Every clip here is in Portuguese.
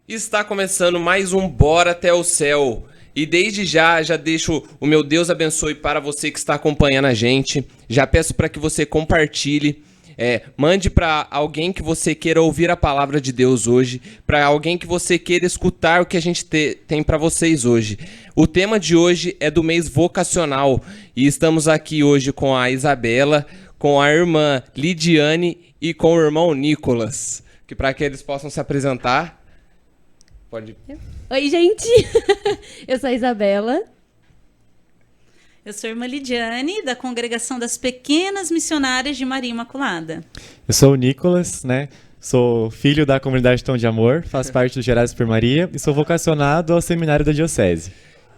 Está começando mais um Bora Até o Céu. E desde já deixo o meu Deus abençoe para você que está acompanhando a gente. Já peço para que você compartilhe. Mande para alguém que você queira ouvir a palavra de Deus hoje. Para alguém que você queira escutar o que a gente tem para vocês hoje. O tema de hoje é do mês vocacional. E estamos aqui hoje com a Isabela, com a irmã Lidiane e com o irmão Nicolas. Que para que eles possam se apresentar... Pode. Oi, gente! Eu sou a Isabela. Eu sou a irmã Lidiane, da Congregação das Pequenas Missionárias de Maria Imaculada. Eu sou o Nicolas, né? Sou filho da comunidade Tom de Amor, faço parte do Gerados por Maria e sou vocacionado ao seminário da Diocese.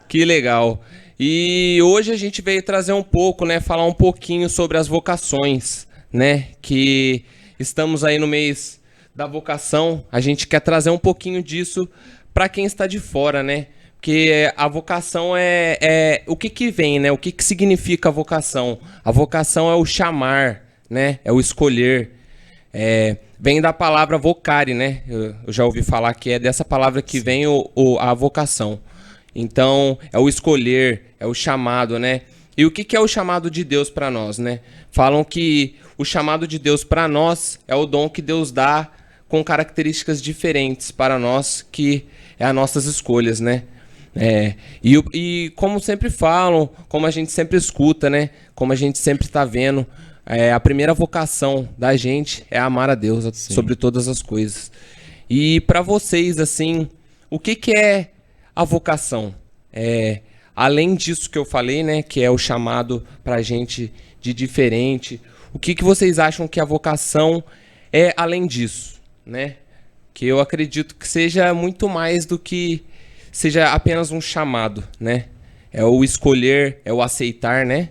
Que legal! E hoje a gente veio trazer um pouco, né? Falar um pouquinho sobre as vocações, né? Que estamos aí no mês da vocação, a gente quer trazer um pouquinho disso para quem está de fora, né? Porque a vocação é o que vem, né? O que significa a vocação? A vocação é o chamar, né? É o escolher. Vem da palavra vocare, né? Eu já ouvi falar que é dessa palavra que vem a vocação. Então, é o escolher, é o chamado, né? E o que é o chamado de Deus para nós, né? Falam que o chamado de Deus para nós é o dom que Deus dá com características diferentes para nós, que é as nossas escolhas, né? E como sempre falam, como a gente sempre escuta, né? Como a gente sempre está vendo, a primeira vocação da gente é amar a Deus sobre todas as coisas. E para vocês, assim, o que é a vocação? Além disso que eu falei, né? Que é o chamado para a gente de diferente. O que vocês acham que a vocação é além disso? Né? Que eu acredito que seja muito mais do que seja apenas um chamado, né? É o escolher, é o aceitar, né?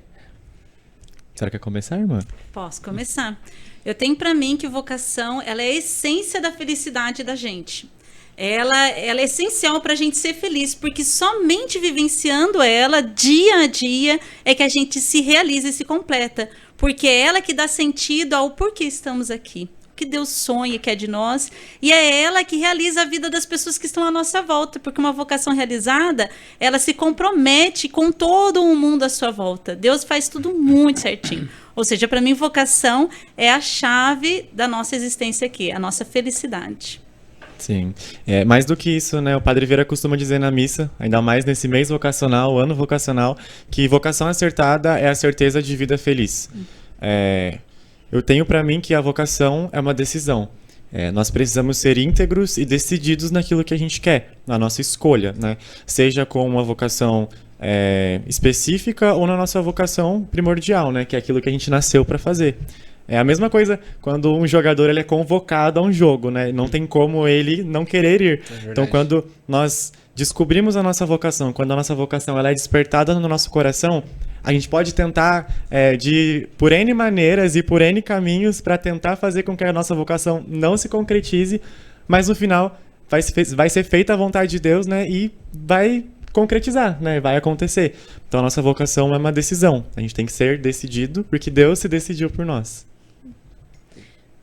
Será que quer começar, irmã? Posso começar. Eu tenho para mim que vocação, ela é a essência da felicidade da gente. Ela é essencial para a gente ser feliz, porque somente vivenciando ela dia a dia é que a gente se realiza e se completa, porque é ela que dá sentido ao porquê estamos aqui. Que Deus sonha, que é de nós, e é ela que realiza a vida das pessoas que estão à nossa volta, porque uma vocação realizada, ela se compromete com todo o mundo à sua volta. Deus faz tudo muito certinho. Ou seja, para mim, vocação é a chave da nossa existência aqui, a nossa felicidade. Sim. Mais do que isso, né? O Padre Vieira costuma dizer na missa, ainda mais nesse mês vocacional, ano vocacional, que vocação acertada é a certeza de vida feliz. Eu tenho para mim que a vocação é uma decisão. Nós precisamos ser íntegros e decididos naquilo que a gente quer, na nossa escolha, né? Seja com uma vocação específica ou na nossa vocação primordial, né? Que é aquilo que a gente nasceu para fazer. É a mesma coisa quando um jogador ele é convocado a um jogo, né? Não tem como ele não querer ir. Então, quando nós descobrimos a nossa vocação, quando a nossa vocação ela é despertada no nosso coração, a gente pode tentar por N maneiras e por N caminhos para tentar fazer com que a nossa vocação não se concretize, mas no final vai ser feita a vontade de Deus, né? E vai concretizar, né? Vai acontecer. Então a nossa vocação é uma decisão. A gente tem que ser decidido porque Deus se decidiu por nós.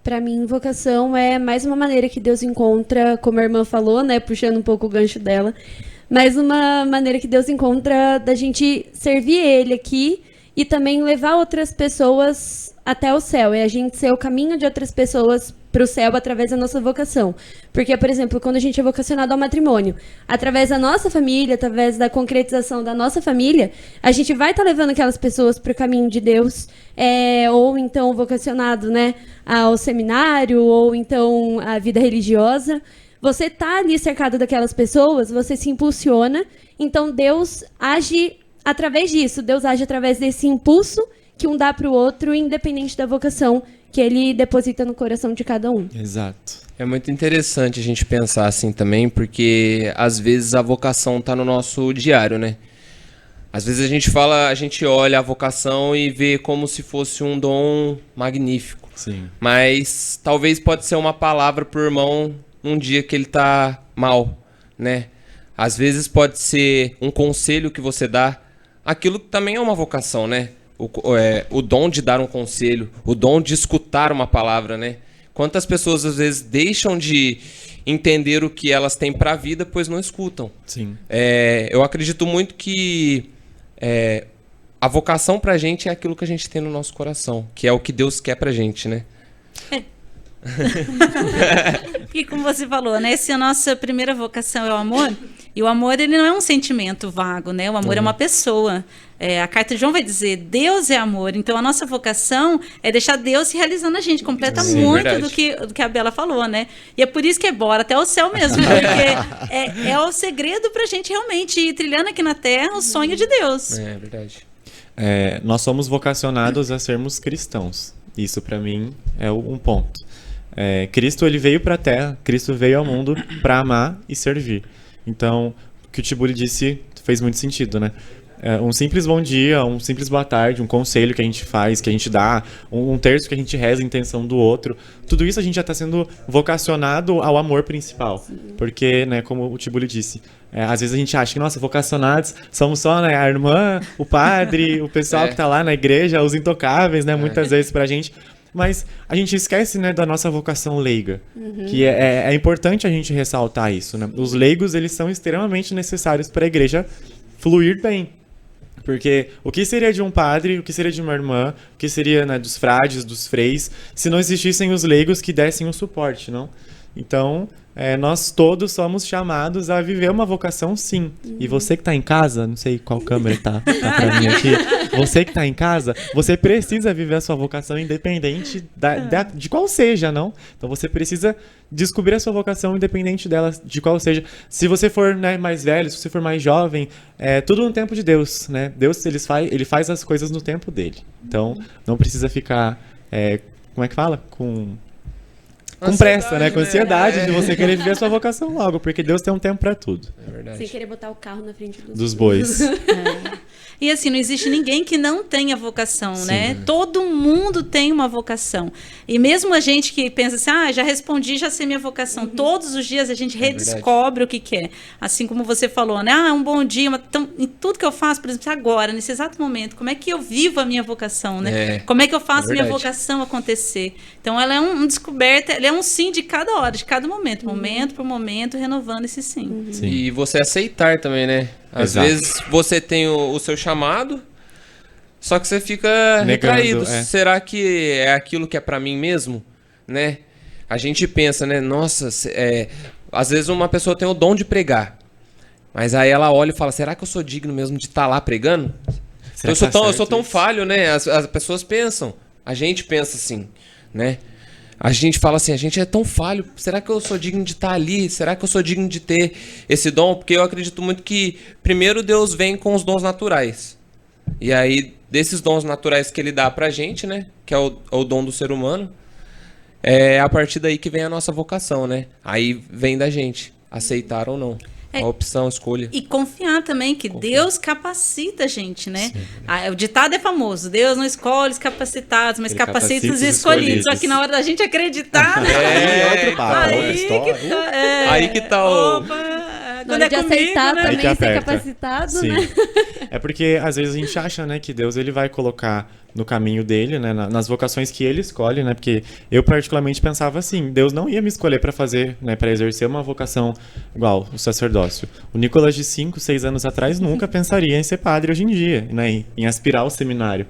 Para mim, vocação é mais uma maneira que Deus encontra, como a irmã falou, né? Puxando um pouco o gancho dela. Mas uma maneira que Deus encontra da gente servir Ele aqui e também levar outras pessoas até o céu. É a gente ser o caminho de outras pessoas para o céu através da nossa vocação. Porque, por exemplo, quando a gente é vocacionado ao matrimônio, através da nossa família, através da concretização da nossa família, a gente vai estar levando aquelas pessoas para o caminho de Deus, ou então vocacionado, né, ao seminário, ou então à vida religiosa. Você está ali cercado daquelas pessoas, você se impulsiona, então Deus age através disso, Deus age através desse impulso que um dá para o outro, independente da vocação que ele deposita no coração de cada um. Exato. É muito interessante a gente pensar assim também, porque às vezes a vocação está no nosso diário, né? Às vezes a gente olha a vocação e vê como se fosse um dom magnífico. Sim. Mas talvez pode ser uma palavra pro irmão num dia que ele tá mal, né? Às vezes pode ser um conselho que você dá. Aquilo também é uma vocação, né? O dom de dar um conselho, o dom de escutar uma palavra, né? Quantas pessoas às vezes deixam de entender o que elas têm para a vida, pois não escutam. Sim. Eu acredito muito que a vocação pra gente é aquilo que a gente tem no nosso coração, que é o que Deus quer pra gente, né? E como você falou, né? Se a nossa primeira vocação é o amor, e o amor ele não é um sentimento vago, né? O amor é uma pessoa. A carta de João vai dizer, Deus é amor. Então a nossa vocação é deixar Deus se realizando na gente. Completa muito do que a Bela falou, né? E é por isso que é bora até o céu mesmo, porque é o segredo pra gente realmente ir trilhando aqui na terra o sonho de Deus. É verdade. Nós somos vocacionados a sermos cristãos. Isso para mim é um ponto. Cristo ele veio para a Terra, Cristo veio ao mundo para amar e servir. Então, o que o Tibuli disse fez muito sentido, né? Um simples bom dia, um simples boa tarde, um conselho que a gente faz, que a gente dá, um terço que a gente reza a intenção do outro. Tudo isso a gente já está sendo vocacionado ao amor principal. Sim. Porque, né, como o Tibuli disse, às vezes a gente acha que, nossa, vocacionados somos só, né, a irmã, o padre, o pessoal que está lá na igreja, os intocáveis, né, muitas vezes pra gente. Mas a gente esquece, né, da nossa vocação leiga, que é importante a gente ressaltar isso, né? Os leigos, eles são extremamente necessários para a igreja fluir bem. Porque o que seria de um padre, o que seria de uma irmã, o que seria, né, dos frades, dos freis, se não existissem os leigos que dessem o suporte, não? Então, nós todos somos chamados a viver uma vocação, sim. E você que está em casa, não sei qual câmera tá para mim aqui, você que está em casa, você precisa viver a sua vocação independente de qual seja, não? Então você precisa descobrir a sua vocação independente dela, de qual seja. Se você for, né, mais velho, se você for mais jovem, tudo no tempo de Deus, né? Deus ele faz as coisas no tempo dele. Então não precisa ficar, como é que fala? Com pressa, né? Com ansiedade de você querer viver a sua vocação logo, porque Deus tem um tempo pra tudo. É verdade. Sem querer botar o carro na frente dos bois. E assim, não existe ninguém que não tenha vocação, né? Todo mundo tem uma vocação. E mesmo a gente que pensa assim, já respondi, já sei minha vocação. Todos os dias a gente redescobre o que quer. Assim como você falou, né? Um bom dia. Então, em tudo que eu faço, por exemplo, agora, nesse exato momento, como é que eu vivo a minha vocação, né? Como é que eu faço minha vocação acontecer? Então, ela é uma descoberta, ela é um sim de cada hora, de cada momento. Momento por momento, renovando esse sim. E você aceitar também, né? Às vezes você tem o seu chamado, só que você fica retraído. Será que é aquilo que é pra mim mesmo? Né? A gente pensa, né? Nossa, às vezes uma pessoa tem o dom de pregar, mas aí ela olha e fala, será que eu sou digno mesmo de estar lá pregando? Eu sou tão falho, né? As pessoas pensam, a gente pensa assim, né? A gente fala assim, a gente é tão falho, será que eu sou digno de estar ali? Será que eu sou digno de ter esse dom? Porque eu acredito muito que primeiro Deus vem com os dons naturais. E aí, desses dons naturais que ele dá pra gente, né? Que é o dom do ser humano, é a partir daí que vem a nossa vocação, né? Aí vem da gente, aceitar ou não. A opção, a escolha. E confiar também que Deus capacita a gente, né? O ditado é famoso, Deus não escolhe os capacitados, mas capacita os escolhidos. Só que na hora da gente acreditar, né? Aí que tá o... Opa, quando de aceitar também ser capacitado, né? É porque às vezes a gente acha, né, que Deus ele vai colocar no caminho dele, né, nas vocações que ele escolhe, né? Porque eu particularmente pensava assim, Deus não ia me escolher para fazer, né, para exercer uma vocação igual o sacerdócio. O Nicolas de 5, 6 anos atrás nunca pensaria em ser padre hoje em dia, né, em aspirar ao seminário.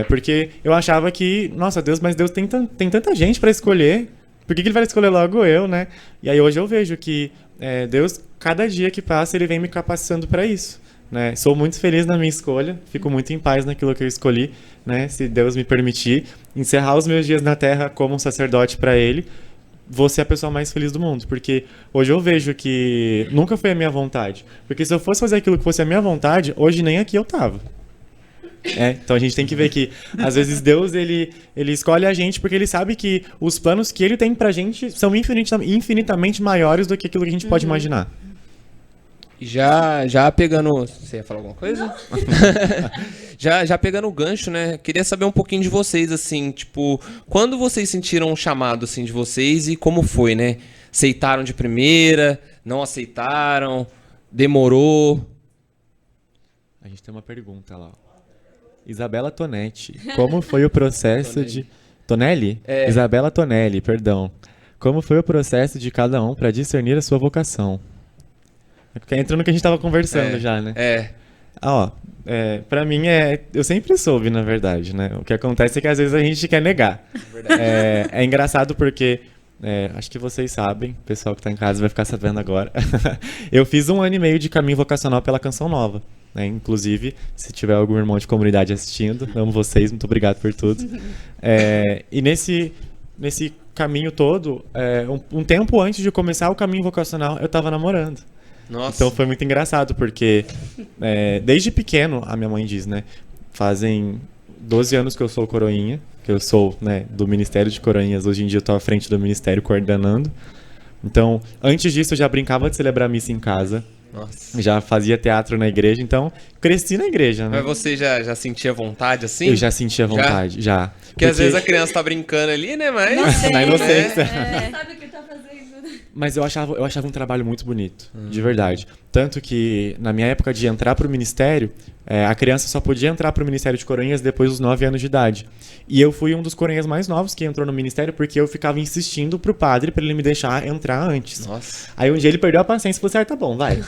Porque eu achava que, nossa, mas Deus tem tanta gente para escolher, por que ele vai escolher logo eu, né? E aí hoje eu vejo que Deus, cada dia que passa, ele vem me capacitando para isso. Né? Sou muito feliz na minha escolha, fico muito em paz naquilo que eu escolhi, né? Se Deus me permitir encerrar os meus dias na terra como um sacerdote para ele, vou ser a pessoa mais feliz do mundo, porque hoje eu vejo que nunca foi a minha vontade, porque se eu fosse fazer aquilo que fosse a minha vontade, hoje nem aqui eu tava. Então a gente tem que ver que às vezes Deus ele escolhe a gente porque ele sabe que os planos que ele tem pra gente são infinitamente maiores do que aquilo que a gente pode imaginar. Já pegando... Você ia falar alguma coisa? já pegando o gancho, né? Queria saber um pouquinho de vocês, assim, tipo... Quando vocês sentiram um chamado, assim, de vocês e como foi, né? Aceitaram de primeira? não aceitaram? Demorou? A gente tem uma pergunta lá. Isabela Tonetti. Como foi o processo de... Tonelli? É. Isabela Tonelli, perdão. Como foi o processo de cada um para discernir a sua vocação? Entra no que a gente estava conversando já, né? Pra mim eu sempre soube, na verdade, né? O que acontece é que às vezes a gente quer negar. É engraçado porque, acho que vocês sabem, o pessoal que tá em casa vai ficar sabendo agora. Eu fiz 1 ano e meio de caminho vocacional pela Canção Nova, né? Inclusive, se tiver algum irmão de comunidade assistindo, amo vocês, muito obrigado por tudo. E nesse caminho todo, um tempo antes de começar o caminho vocacional, eu tava namorando. Nossa. Então foi muito engraçado, porque desde pequeno, a minha mãe diz, né? Fazem 12 anos que eu sou coroinha, que eu sou, né, do Ministério de Coroinhas. Hoje em dia eu tô à frente do Ministério coordenando. Então, antes disso eu já brincava de celebrar missa em casa. Nossa. Já fazia teatro na igreja, então cresci na igreja, né? Mas você já sentia vontade assim? Eu já sentia vontade, já. Porque às vezes a criança tá brincando ali, né? Mas... Na inocência. Não sabe o que tá fazendo. Mas eu achava um trabalho muito bonito, de verdade. Tanto que, na minha época de entrar pro ministério, a criança só podia entrar pro Ministério de Coroinhas depois dos 9 anos de idade. E eu fui um dos coroinhas mais novos que entrou no ministério, porque eu ficava insistindo pro padre pra ele me deixar entrar antes. Nossa. Aí um dia ele perdeu a paciência e falou assim, tá bom, vai.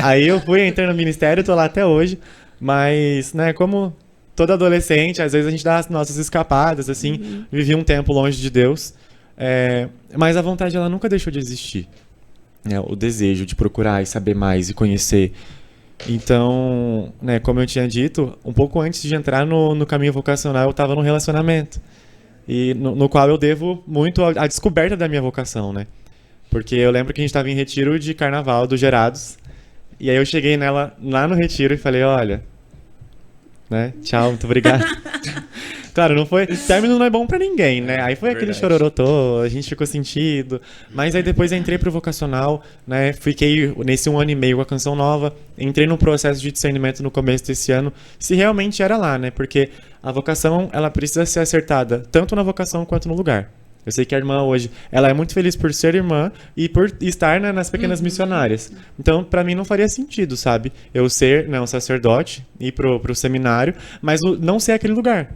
Aí eu fui, entrei no ministério, tô lá até hoje. Mas, né, como todo adolescente, às vezes a gente dá as nossas escapadas, assim. Vivi um tempo longe de Deus. Mas a vontade, ela nunca deixou de existir. Né? O desejo de procurar e saber mais e conhecer. Então, né, como eu tinha dito, um pouco antes de entrar no caminho vocacional, eu estava num relacionamento. E no qual eu devo muito à descoberta da minha vocação, né? Porque eu lembro que a gente estava em retiro de carnaval do Gerados. E aí eu cheguei nela lá no retiro e falei, olha, né? Tchau, muito obrigado. Claro, não foi. Término não é bom pra ninguém, né? Aí foi aquele chororotô, a gente ficou sentido. Mas aí depois eu entrei pro vocacional, né? Fiquei nesse 1 ano e meio com a Canção Nova. Entrei num processo de discernimento no começo desse ano, se realmente era lá, né? Porque a vocação, ela precisa ser acertada tanto na vocação quanto no lugar. Eu sei que a irmã hoje, ela é muito feliz por ser irmã e por estar, né, nas pequenas missionárias. Então, pra mim não faria sentido, sabe? Eu ser, né, um sacerdote, ir pro seminário, mas não ser aquele lugar.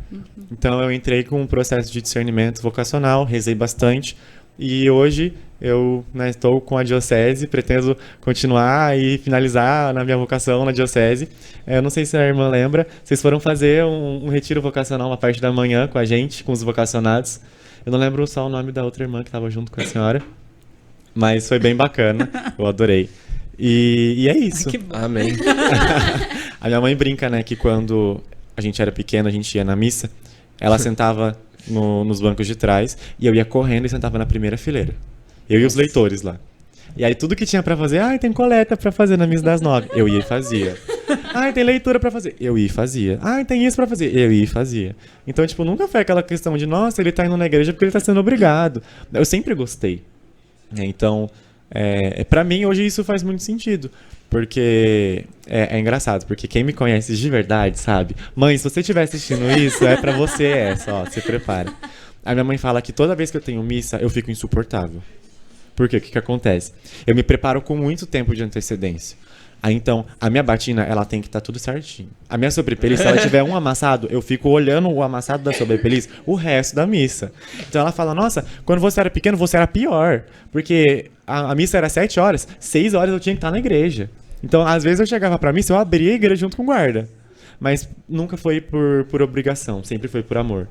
Então eu entrei com um processo de discernimento vocacional, rezei bastante. E hoje eu, né, estou com a diocese, pretendo continuar e finalizar na minha vocação na diocese. Eu não sei se a irmã lembra, vocês foram fazer um retiro vocacional na parte da manhã com a gente, com os vocacionados. Eu não lembro só o nome da outra irmã que estava junto com a senhora, mas foi bem bacana, eu adorei. E é isso. Ai, que... Amém. A minha mãe brinca, né, que quando a gente era pequeno, a gente ia na missa, ela sentava nos bancos de trás e eu ia correndo e sentava na primeira fileira. Eu e os leitores lá. E aí tudo que tinha pra fazer, tem coleta pra fazer na missa das 9. Eu ia e fazia. Tem leitura pra fazer. Eu ia e fazia. Tem isso pra fazer. Eu ia e fazia. Então, tipo, nunca foi aquela questão de, nossa, ele tá indo na igreja porque ele tá sendo obrigado. Eu sempre gostei. Então, pra mim, hoje isso faz muito sentido. Porque é engraçado, porque quem me conhece de verdade, sabe? Mãe, se você estiver assistindo isso, é pra você essa, ó, se prepara. A minha mãe fala que toda vez que eu tenho missa, eu fico insuportável. Por quê? O que acontece? Eu me preparo com muito tempo de antecedência. Aí, então, a minha batina, ela tem que estar tudo certinho. A minha sobrepeliz, se ela tiver um amassado, eu fico olhando o amassado da sobrepeliz o resto da missa. Então ela fala, nossa, quando você era pequeno, você era pior. Porque a missa era 7 horas, 6 horas eu tinha que estar na igreja. Então, às vezes eu chegava pra missa, eu abria a igreja junto com o guarda. Mas nunca foi por obrigação, sempre foi por amor.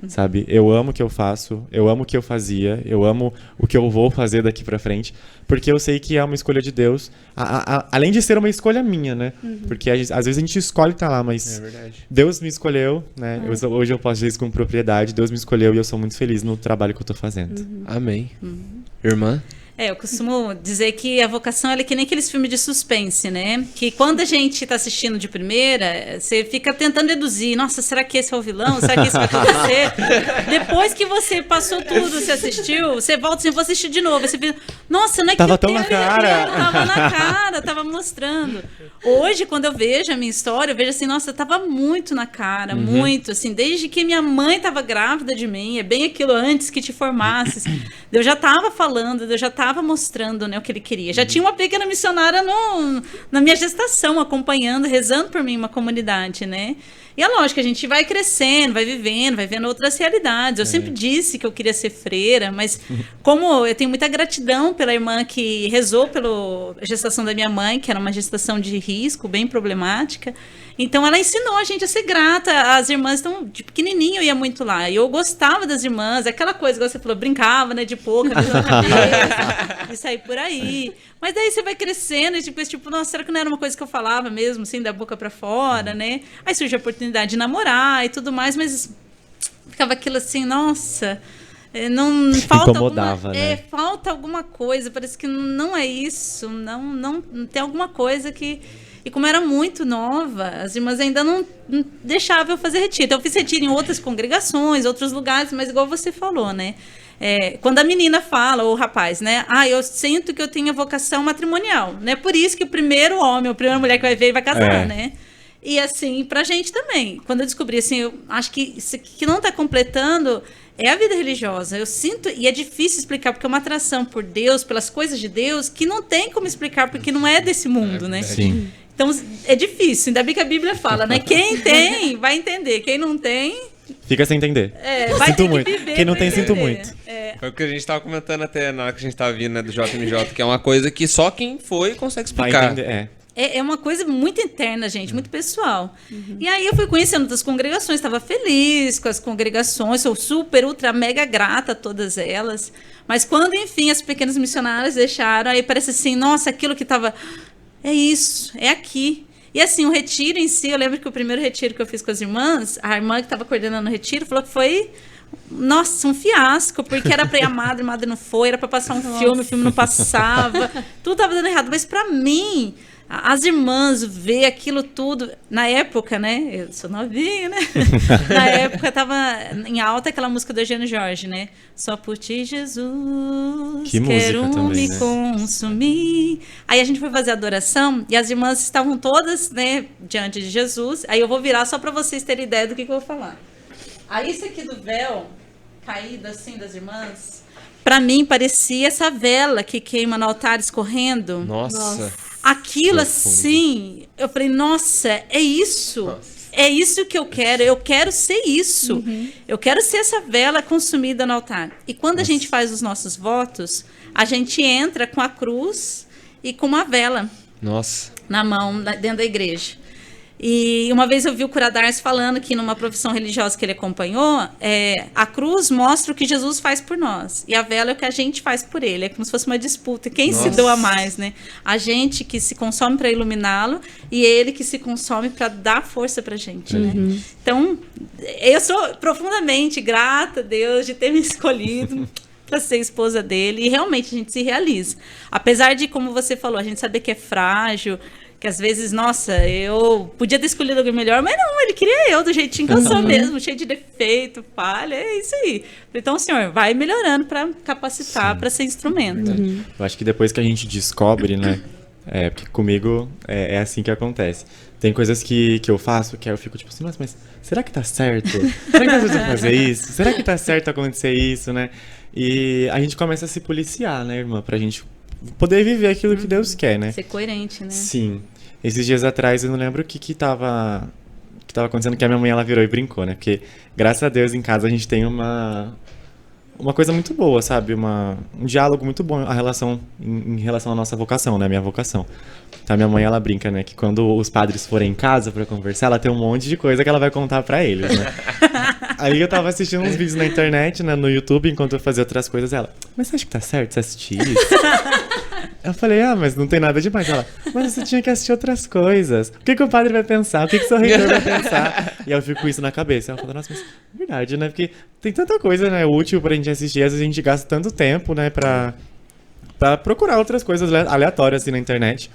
Sabe? Eu amo o que eu faço, eu amo o que eu fazia, eu amo o que eu vou fazer daqui pra frente, porque eu sei que é uma escolha de Deus, além de ser uma escolha minha, né? Porque às vezes a gente escolhe estar lá, mas Deus me escolheu, né? Hoje eu posso dizer isso com propriedade, Deus me escolheu e eu sou muito feliz no trabalho que eu tô fazendo. Amém. Irmã? Eu costumo dizer que a vocação ela é que nem aqueles filmes de suspense, né? Que quando a gente tá assistindo de primeira, você fica tentando deduzir. Nossa, será que esse é o vilão? Será que isso vai acontecer? Depois que você passou tudo, você assistiu, você volta assim, vou assistir de novo. Aí você fica, nossa, não é que tava tão na cara. Tava na cara, tava mostrando. Hoje, quando eu vejo a minha história, eu vejo assim, nossa, tava muito na cara, muito, assim, desde que minha mãe tava grávida de mim, é bem aquilo antes que te formasses. Eu já tava falando, eu já tava estava mostrando, né, o que ele queria. Já tinha uma pequena missionária na minha gestação, acompanhando, rezando por mim, uma comunidade, né? E é lógico, a gente vai crescendo, vai vivendo, vai vendo outras realidades. Eu sempre disse que eu queria ser freira, mas como eu tenho muita gratidão pela irmã que rezou pela gestação da minha mãe, que era uma gestação de risco, bem problemática, então ela ensinou a gente a ser grata. As irmãs estão de pequenininho, eu ia muito lá. E eu gostava das irmãs, aquela coisa que você falou, brincava, né, de pouca, na cabeça, e sair por aí. Mas daí você vai crescendo e tipo, nossa, será que não era uma coisa que eu falava mesmo, assim, da boca pra fora, né? Aí surge a oportunidade de namorar e tudo mais, mas ficava aquilo assim, nossa, não falta incomodava, né? Falta alguma coisa, parece que não é isso, não tem alguma coisa que... E como eu era muito nova, as irmãs ainda não deixavam eu fazer retiro. Então eu fiz retiro em outras congregações, outros lugares, mas igual você falou, né? Quando a menina fala, ou o rapaz, né? Eu sinto que eu tenho vocação matrimonial, né? Por isso que o primeiro homem, a primeira mulher que vai ver vai casar, né? E assim, pra gente também. Quando eu descobri, assim, eu acho que isso que não tá completando é a vida religiosa. Eu sinto, e é difícil explicar, porque é uma atração por Deus, pelas coisas de Deus, que não tem como explicar, porque não é desse mundo, né? Sim. Então, é difícil. Ainda bem que a Bíblia fala, né? Quem tem, vai entender. Quem não tem... Fica sem entender. Vai sinto ter muito. que viver. Quem não tem, entender. sinto muito. Foi o que a gente tava comentando até na hora que a gente tava vindo, né, do JMJ, que é uma coisa que só quem foi consegue Vai explicar. entender, É uma coisa muito interna, gente, muito pessoal. E aí eu fui conhecendo outras congregações, estava feliz com as congregações, sou super, ultra, mega grata a todas elas. Mas quando, enfim, as pequenas missionárias deixaram, aí parece assim, nossa, aquilo que estava... É isso, é aqui. E assim, o retiro em si, eu lembro que o primeiro retiro que eu fiz com as irmãs, a irmã que estava coordenando o retiro falou que foi, nossa, um fiasco, porque era para ir a madre não foi, era para passar um filme, o filme não passava, tudo estava dando errado. Mas para mim, as irmãs ver aquilo tudo, na época, né, eu sou novinha, né, na época estava em alta aquela música do Eugênio Jorge, né, só por ti, Jesus, que quero música também, me né? consumir. Aí a gente foi fazer adoração e as irmãs estavam todas, né, diante de Jesus. Aí eu vou virar só para vocês terem ideia do que eu vou falar. Aí isso aqui do véu caído assim das irmãs, para mim parecia essa vela que queima no altar escorrendo. Nossa. Aquilo assim, eu falei, nossa, é isso. Nossa. É isso que eu quero ser isso. Eu quero ser essa vela consumida no altar. E quando a gente faz os nossos votos, a gente entra com a cruz e com uma vela Nossa. na mão, dentro da igreja. E uma vez eu vi o Curadars falando que numa profissão religiosa que ele acompanhou, a cruz mostra o que Jesus faz por nós. E a vela é o que a gente faz por ele. É como se fosse uma disputa. Quem se doa mais, né? A gente que se consome para iluminá-lo e ele que se consome para dar força pra gente, né? Então, eu sou profundamente grata a Deus de ter me escolhido para ser esposa dele. E realmente a gente se realiza. Apesar de, como você falou, a gente saber que é frágil, que às vezes, nossa, eu podia ter escolhido alguém melhor, mas não, ele queria eu do jeitinho que eu sou mesmo, cheio de defeito, falha, é isso aí. Então, senhor, vai melhorando para capacitar, para ser instrumento. Eu acho que depois que a gente descobre, né, porque comigo é assim que acontece. Tem coisas que eu faço que aí eu fico tipo assim, nossa, mas será que tá certo? Será que tá certo fazer isso? Será que tá certo acontecer isso, né? E a gente começa a se policiar, né, irmã, pra gente poder viver aquilo que Deus quer, né? Ser coerente, né? Sim. Esses dias atrás eu não lembro o que tava acontecendo, que a minha mãe ela virou e brincou, né? Porque, graças a Deus, em casa a gente tem uma coisa muito boa, sabe? Um diálogo muito bom em relação à nossa vocação, né? Minha vocação. Então, a minha mãe, ela brinca, né? Que quando os padres forem em casa pra conversar, ela tem um monte de coisa que ela vai contar pra eles, né? Aí eu tava assistindo uns vídeos na internet, né? No YouTube, enquanto eu fazia outras coisas. Ela, mas você acha que tá certo você assistir isso? Eu falei, mas não tem nada demais. Ela, mas você tinha que assistir outras coisas. O que o padre vai pensar? O que o seu reitor vai pensar? E eu fico com isso na cabeça. Ela fala, nossa, mas é verdade, né? Porque tem tanta coisa, né, útil pra gente assistir. Às vezes a gente gasta tanto tempo, né, pra procurar outras coisas aleatórias assim na internet.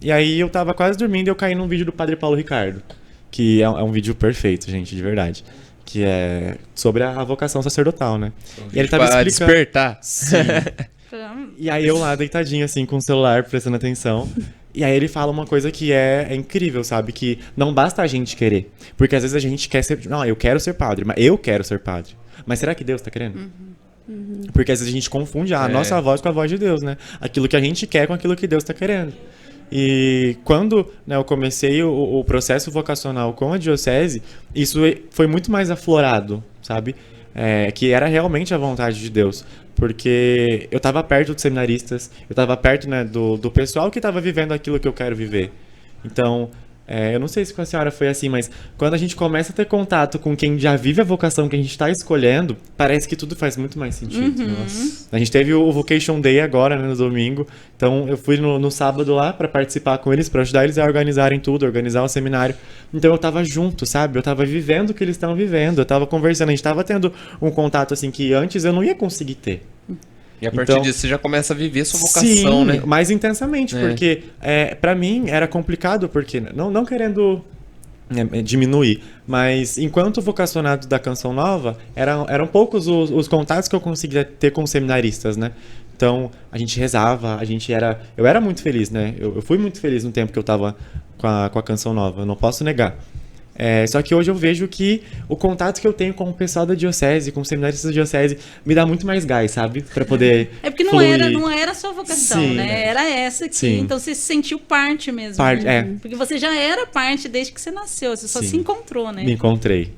E aí eu tava quase dormindo e eu caí num vídeo do Padre Paulo Ricardo. Que é um vídeo perfeito, gente, de verdade. Que é sobre a vocação sacerdotal, né? E ele tava explicando... despertar. Sim. E aí eu lá deitadinho assim com o celular prestando atenção. E aí ele fala uma coisa que é incrível, sabe? Que não basta a gente querer. Porque às vezes a gente quer ser... Não, eu quero ser padre, mas eu quero ser padre. Mas será que Deus tá querendo? Porque às vezes a gente confunde a nossa voz com a voz de Deus, né? Aquilo que a gente quer com aquilo que Deus está querendo. E quando, né, eu comecei o processo vocacional com a diocese, isso foi muito mais aflorado, sabe? Que era realmente a vontade de Deus. Porque eu estava perto dos seminaristas, eu estava perto, né, do pessoal que estava vivendo aquilo que eu quero viver. Então, eu não sei se com a senhora foi assim, mas quando a gente começa a ter contato com quem já vive a vocação que a gente está escolhendo, parece que tudo faz muito mais sentido. Nossa. A gente teve o Vocation Day agora, né, no domingo, então eu fui no sábado lá para participar com eles, para ajudar eles a organizarem tudo, organizar o seminário. Então eu tava junto, sabe? Eu tava vivendo o que eles estão vivendo, eu tava conversando, a gente tava tendo um contato assim que antes eu não ia conseguir ter. E a partir disso você já começa a viver sua vocação, né? Mais intensamente, porque pra mim era complicado, porque não querendo diminuir, mas enquanto vocacionado da Canção Nova, eram poucos os contatos que eu conseguia ter com seminaristas, né? Então, a gente rezava, eu era muito feliz, né? Eu fui muito feliz no tempo que eu tava com a Canção Nova, eu não posso negar. Só que hoje eu vejo que o contato que eu tenho com o pessoal da diocese, com os seminaristas da diocese, me dá muito mais gás, sabe? Pra poder porque fluir. não era a sua vocação, Sim, né? Era essa aqui. Sim. Então você se sentiu parte mesmo. Né? Porque você já era parte desde que você nasceu. Você só se encontrou, né? Me encontrei.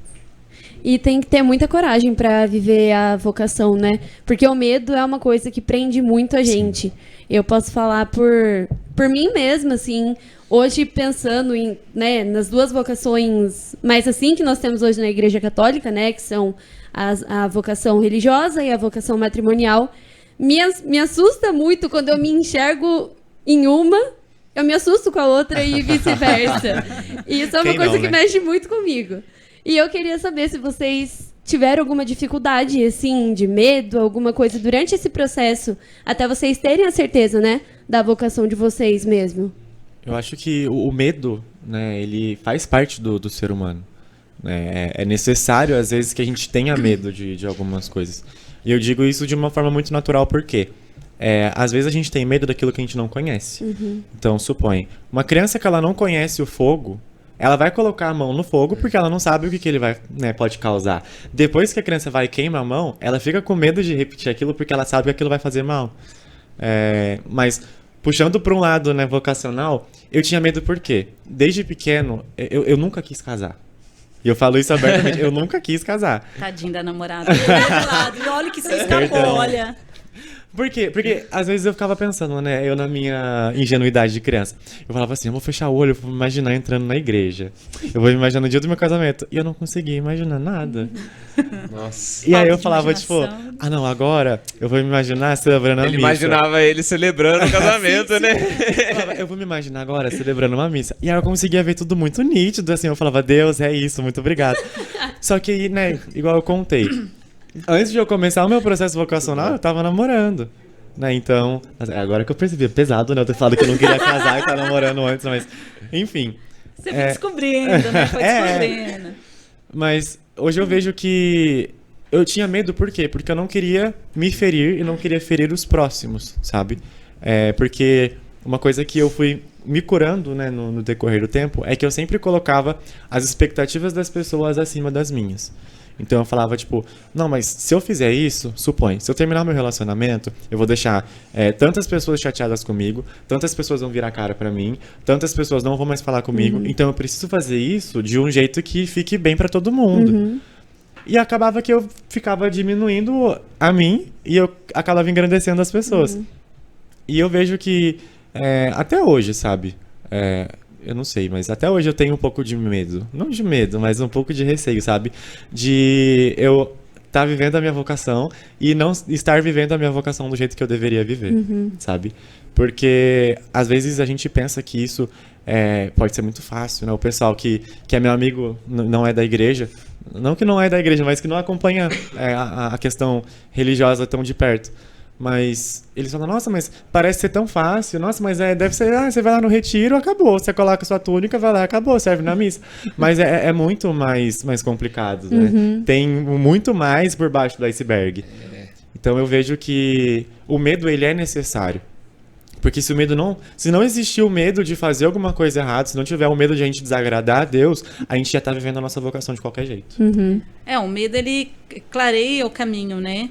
E tem que ter muita coragem pra viver a vocação, né? Porque o medo é uma coisa que prende muito a gente. Eu posso falar por mim mesma, assim, hoje pensando em, né, nas duas vocações mais assim que nós temos hoje na Igreja Católica, né, que são a vocação religiosa e a vocação matrimonial, me assusta muito quando eu me enxergo em uma, eu me assusto com a outra e vice-versa. E isso é uma coisa que mexe muito comigo. E eu queria saber se vocês tiveram alguma dificuldade, assim, de medo, alguma coisa durante esse processo, até vocês terem a certeza, né, da vocação de vocês mesmo. Eu acho que o medo, né, ele faz parte do ser humano. Né? É necessário, às vezes, que a gente tenha medo de algumas coisas. E eu digo isso de uma forma muito natural, porque às vezes a gente tem medo daquilo que a gente não conhece. Então, supõe, uma criança que ela não conhece o fogo, ela vai colocar a mão no fogo porque ela não sabe o que ele vai, né, pode causar. Depois que a criança vai e queima a mão, ela fica com medo de repetir aquilo porque ela sabe que aquilo vai fazer mal. Mas, puxando para um lado, né, vocacional, eu tinha medo por quê? Desde pequeno, eu nunca quis casar. E eu falo isso abertamente, eu nunca quis casar. Tadinho da namorada. E olha que você escapou, olha. Por quê? Porque às vezes eu ficava pensando, né? Eu na minha ingenuidade de criança. Eu falava assim, eu vou fechar o olho, eu vou me imaginar entrando na igreja. Eu vou me imaginar no dia do meu casamento. E eu não conseguia imaginar nada. Nossa. E aí eu falava, tipo, não, agora eu vou me imaginar celebrando a missa. Ele imaginava ele celebrando o casamento, né? Eu vou me imaginar agora celebrando uma missa. E aí eu conseguia ver tudo muito nítido, assim. Eu falava, Deus, é isso, muito obrigado. Só que, né, igual eu contei. Antes de eu começar o meu processo vocacional, eu tava namorando, né, então... Agora que eu percebi, é pesado, né, eu ter falado que eu não queria casar e tava namorando antes, mas... Enfim. Você foi descobrindo, né, foi descobrindo. Mas hoje eu vejo que eu tinha medo, por quê? Porque eu não queria me ferir e não queria ferir os próximos, sabe? Porque uma coisa que eu fui me curando, né, no decorrer do tempo, é que eu sempre colocava as expectativas das pessoas acima das minhas. Então eu falava, tipo, não, mas se eu fizer isso, supõe, se eu terminar meu relacionamento, eu vou deixar tantas pessoas chateadas comigo, tantas pessoas vão virar a cara pra mim, tantas pessoas não vão mais falar comigo, então eu preciso fazer isso de um jeito que fique bem pra todo mundo. E acabava que eu ficava diminuindo a mim e eu acabava engrandecendo as pessoas. E eu vejo que até hoje, sabe, eu não sei, mas até hoje eu tenho um pouco de medo. Não de medo, mas um pouco de receio, sabe? De eu estar vivendo a minha vocação e não estar vivendo a minha vocação do jeito que eu deveria viver, sabe? Porque às vezes a gente pensa que isso pode ser muito fácil, né? O pessoal que é meu amigo não é da igreja, não que não é da igreja, mas que não acompanha a questão religiosa tão de perto. Mas eles falam, nossa, mas parece ser tão fácil, nossa, mas deve ser, você vai lá no retiro, acabou, você coloca sua túnica, vai lá, acabou, serve na missa. Mas é muito mais complicado, né? Tem muito mais por baixo do iceberg. Então eu vejo que o medo, ele é necessário. Porque se não existir o medo de fazer alguma coisa errada, se não tiver o medo de a gente desagradar a Deus, a gente já tá vivendo a nossa vocação de qualquer jeito. O medo, ele clareia o caminho, né?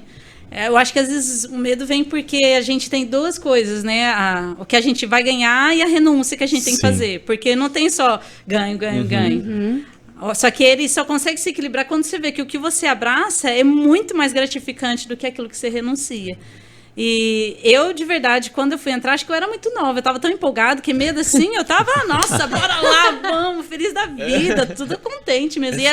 Eu acho que às vezes o medo vem porque a gente tem duas coisas, né? O que a gente vai ganhar e a renúncia que a gente tem que fazer. Porque não tem só ganho, ganho. Só que ele só consegue se equilibrar quando você vê que o que você abraça é muito mais gratificante do que aquilo que você renuncia. E eu, de verdade, quando eu fui entrar, acho que eu era muito nova. Eu tava tão empolgado que medo assim, eu tava, nossa, bora lá, vamos, feliz da vida, tudo contente mesmo. E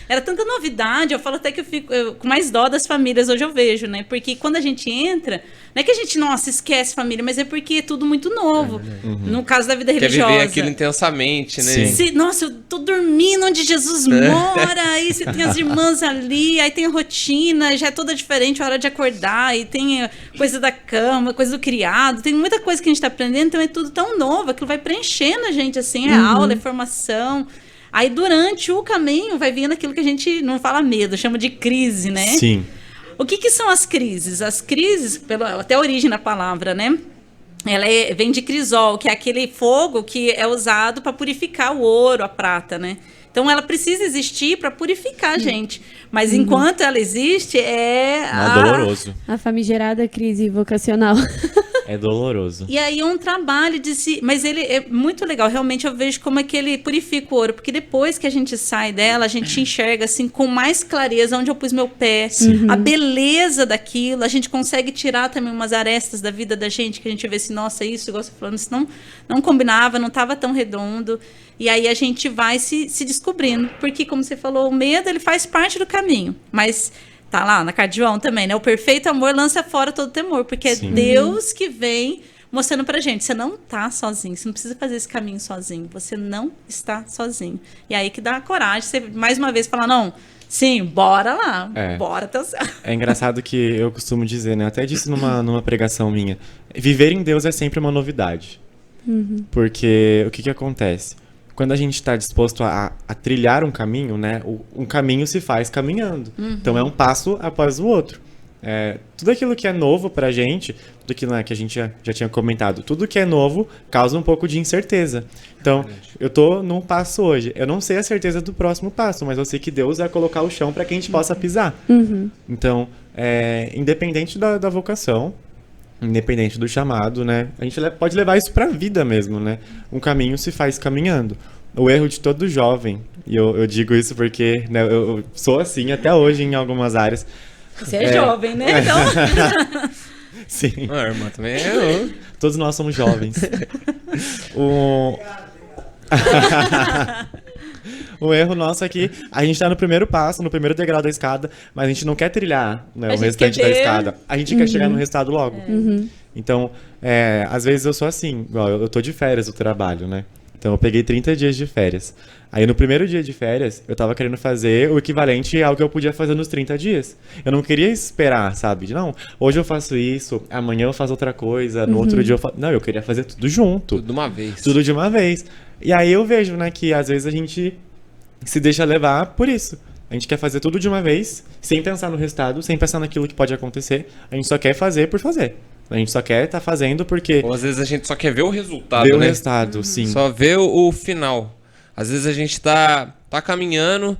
era tanta novidade, eu falo até que eu fico com mais dó das famílias, hoje eu vejo, né? Porque quando a gente entra, não é que a gente, nossa, esquece família, mas é porque é tudo muito novo. No caso da vida religiosa. Quer viver aquilo intensamente, né? Nossa, eu tô dormindo onde Jesus mora, aí você tem as irmãs ali, aí tem a rotina, já é toda diferente a hora de acordar, aí tem coisa da cama, coisa do criado, tem muita coisa que a gente tá aprendendo, então é tudo tão novo, aquilo vai preenchendo a gente, assim, é aula, é formação. Aí, durante o caminho, vai vindo aquilo que a gente não fala medo, chama de crise, né? Sim. O que são as crises? As crises, até a origem da palavra, né? Ela vem de crisol, que é aquele fogo que é usado para purificar o ouro, a prata, né? Então, ela precisa existir para purificar a gente. Mas, enquanto ela existe, é doloroso. A famigerada crise vocacional. É doloroso. E aí é um trabalho de si... Mas ele é muito legal. Realmente eu vejo como é que ele purifica o ouro. Porque depois que a gente sai dela, a gente enxerga assim com mais clareza onde eu pus meu pé. A beleza daquilo. A gente consegue tirar também umas arestas da vida da gente. Que a gente vê assim, nossa, isso, igual você falando, isso não combinava, não estava tão redondo. E aí a gente vai se descobrindo. Porque, como você falou, o medo ele faz parte do caminho. Mas... Tá lá na carta de João também, né? O perfeito amor lança fora todo temor, porque é Deus que vem mostrando pra gente, você não tá sozinho, você não precisa fazer esse caminho sozinho, você não está sozinho. E aí que dá coragem, você mais uma vez falar, não, sim, bora lá, bora até o céu. É engraçado que eu costumo dizer, né? Até disse numa pregação minha, viver em Deus é sempre uma novidade. Porque o que acontece? Quando a gente está disposto a trilhar um caminho, né? Um caminho se faz caminhando. Então, é um passo após o outro. Tudo aquilo que é novo pra gente, tudo aquilo que a gente já tinha comentado, tudo que é novo causa um pouco de incerteza. Então, eu tô num passo hoje. Eu não sei a certeza do próximo passo, mas eu sei que Deus vai colocar o chão para que a gente possa pisar. Então, independente da vocação, independente do chamado, né? A gente pode levar isso pra vida mesmo, né? Um caminho se faz caminhando. O erro de todo jovem, e eu digo isso porque, né, eu sou assim até hoje em algumas áreas. Você é jovem, né? Então... Sim. A irmã também é. Todos nós somos jovens. O erro nosso é que a gente tá no primeiro passo, no primeiro degrau da escada, mas a gente não quer trilhar, né, o restante da escada. A gente quer chegar no resultado logo. Então, às vezes eu sou assim, igual eu tô de férias do trabalho, né? Então eu peguei 30 dias de férias. Aí no primeiro dia de férias, eu tava querendo fazer o equivalente ao que eu podia fazer nos 30 dias. Eu não queria esperar, sabe? Não, hoje eu faço isso, amanhã eu faço outra coisa, no outro dia eu faço... Não, eu queria fazer tudo junto. Tudo de uma vez. Tudo de uma vez. E aí eu vejo, né, que às vezes a gente se deixa levar por isso. A gente quer fazer tudo de uma vez, sem pensar no resultado, sem pensar naquilo que pode acontecer. A gente só quer fazer por fazer. A gente só quer estar fazendo porque... Ou às vezes a gente só quer ver o resultado, ver né? o resultado, sim. Só ver o final. Às vezes a gente tá caminhando,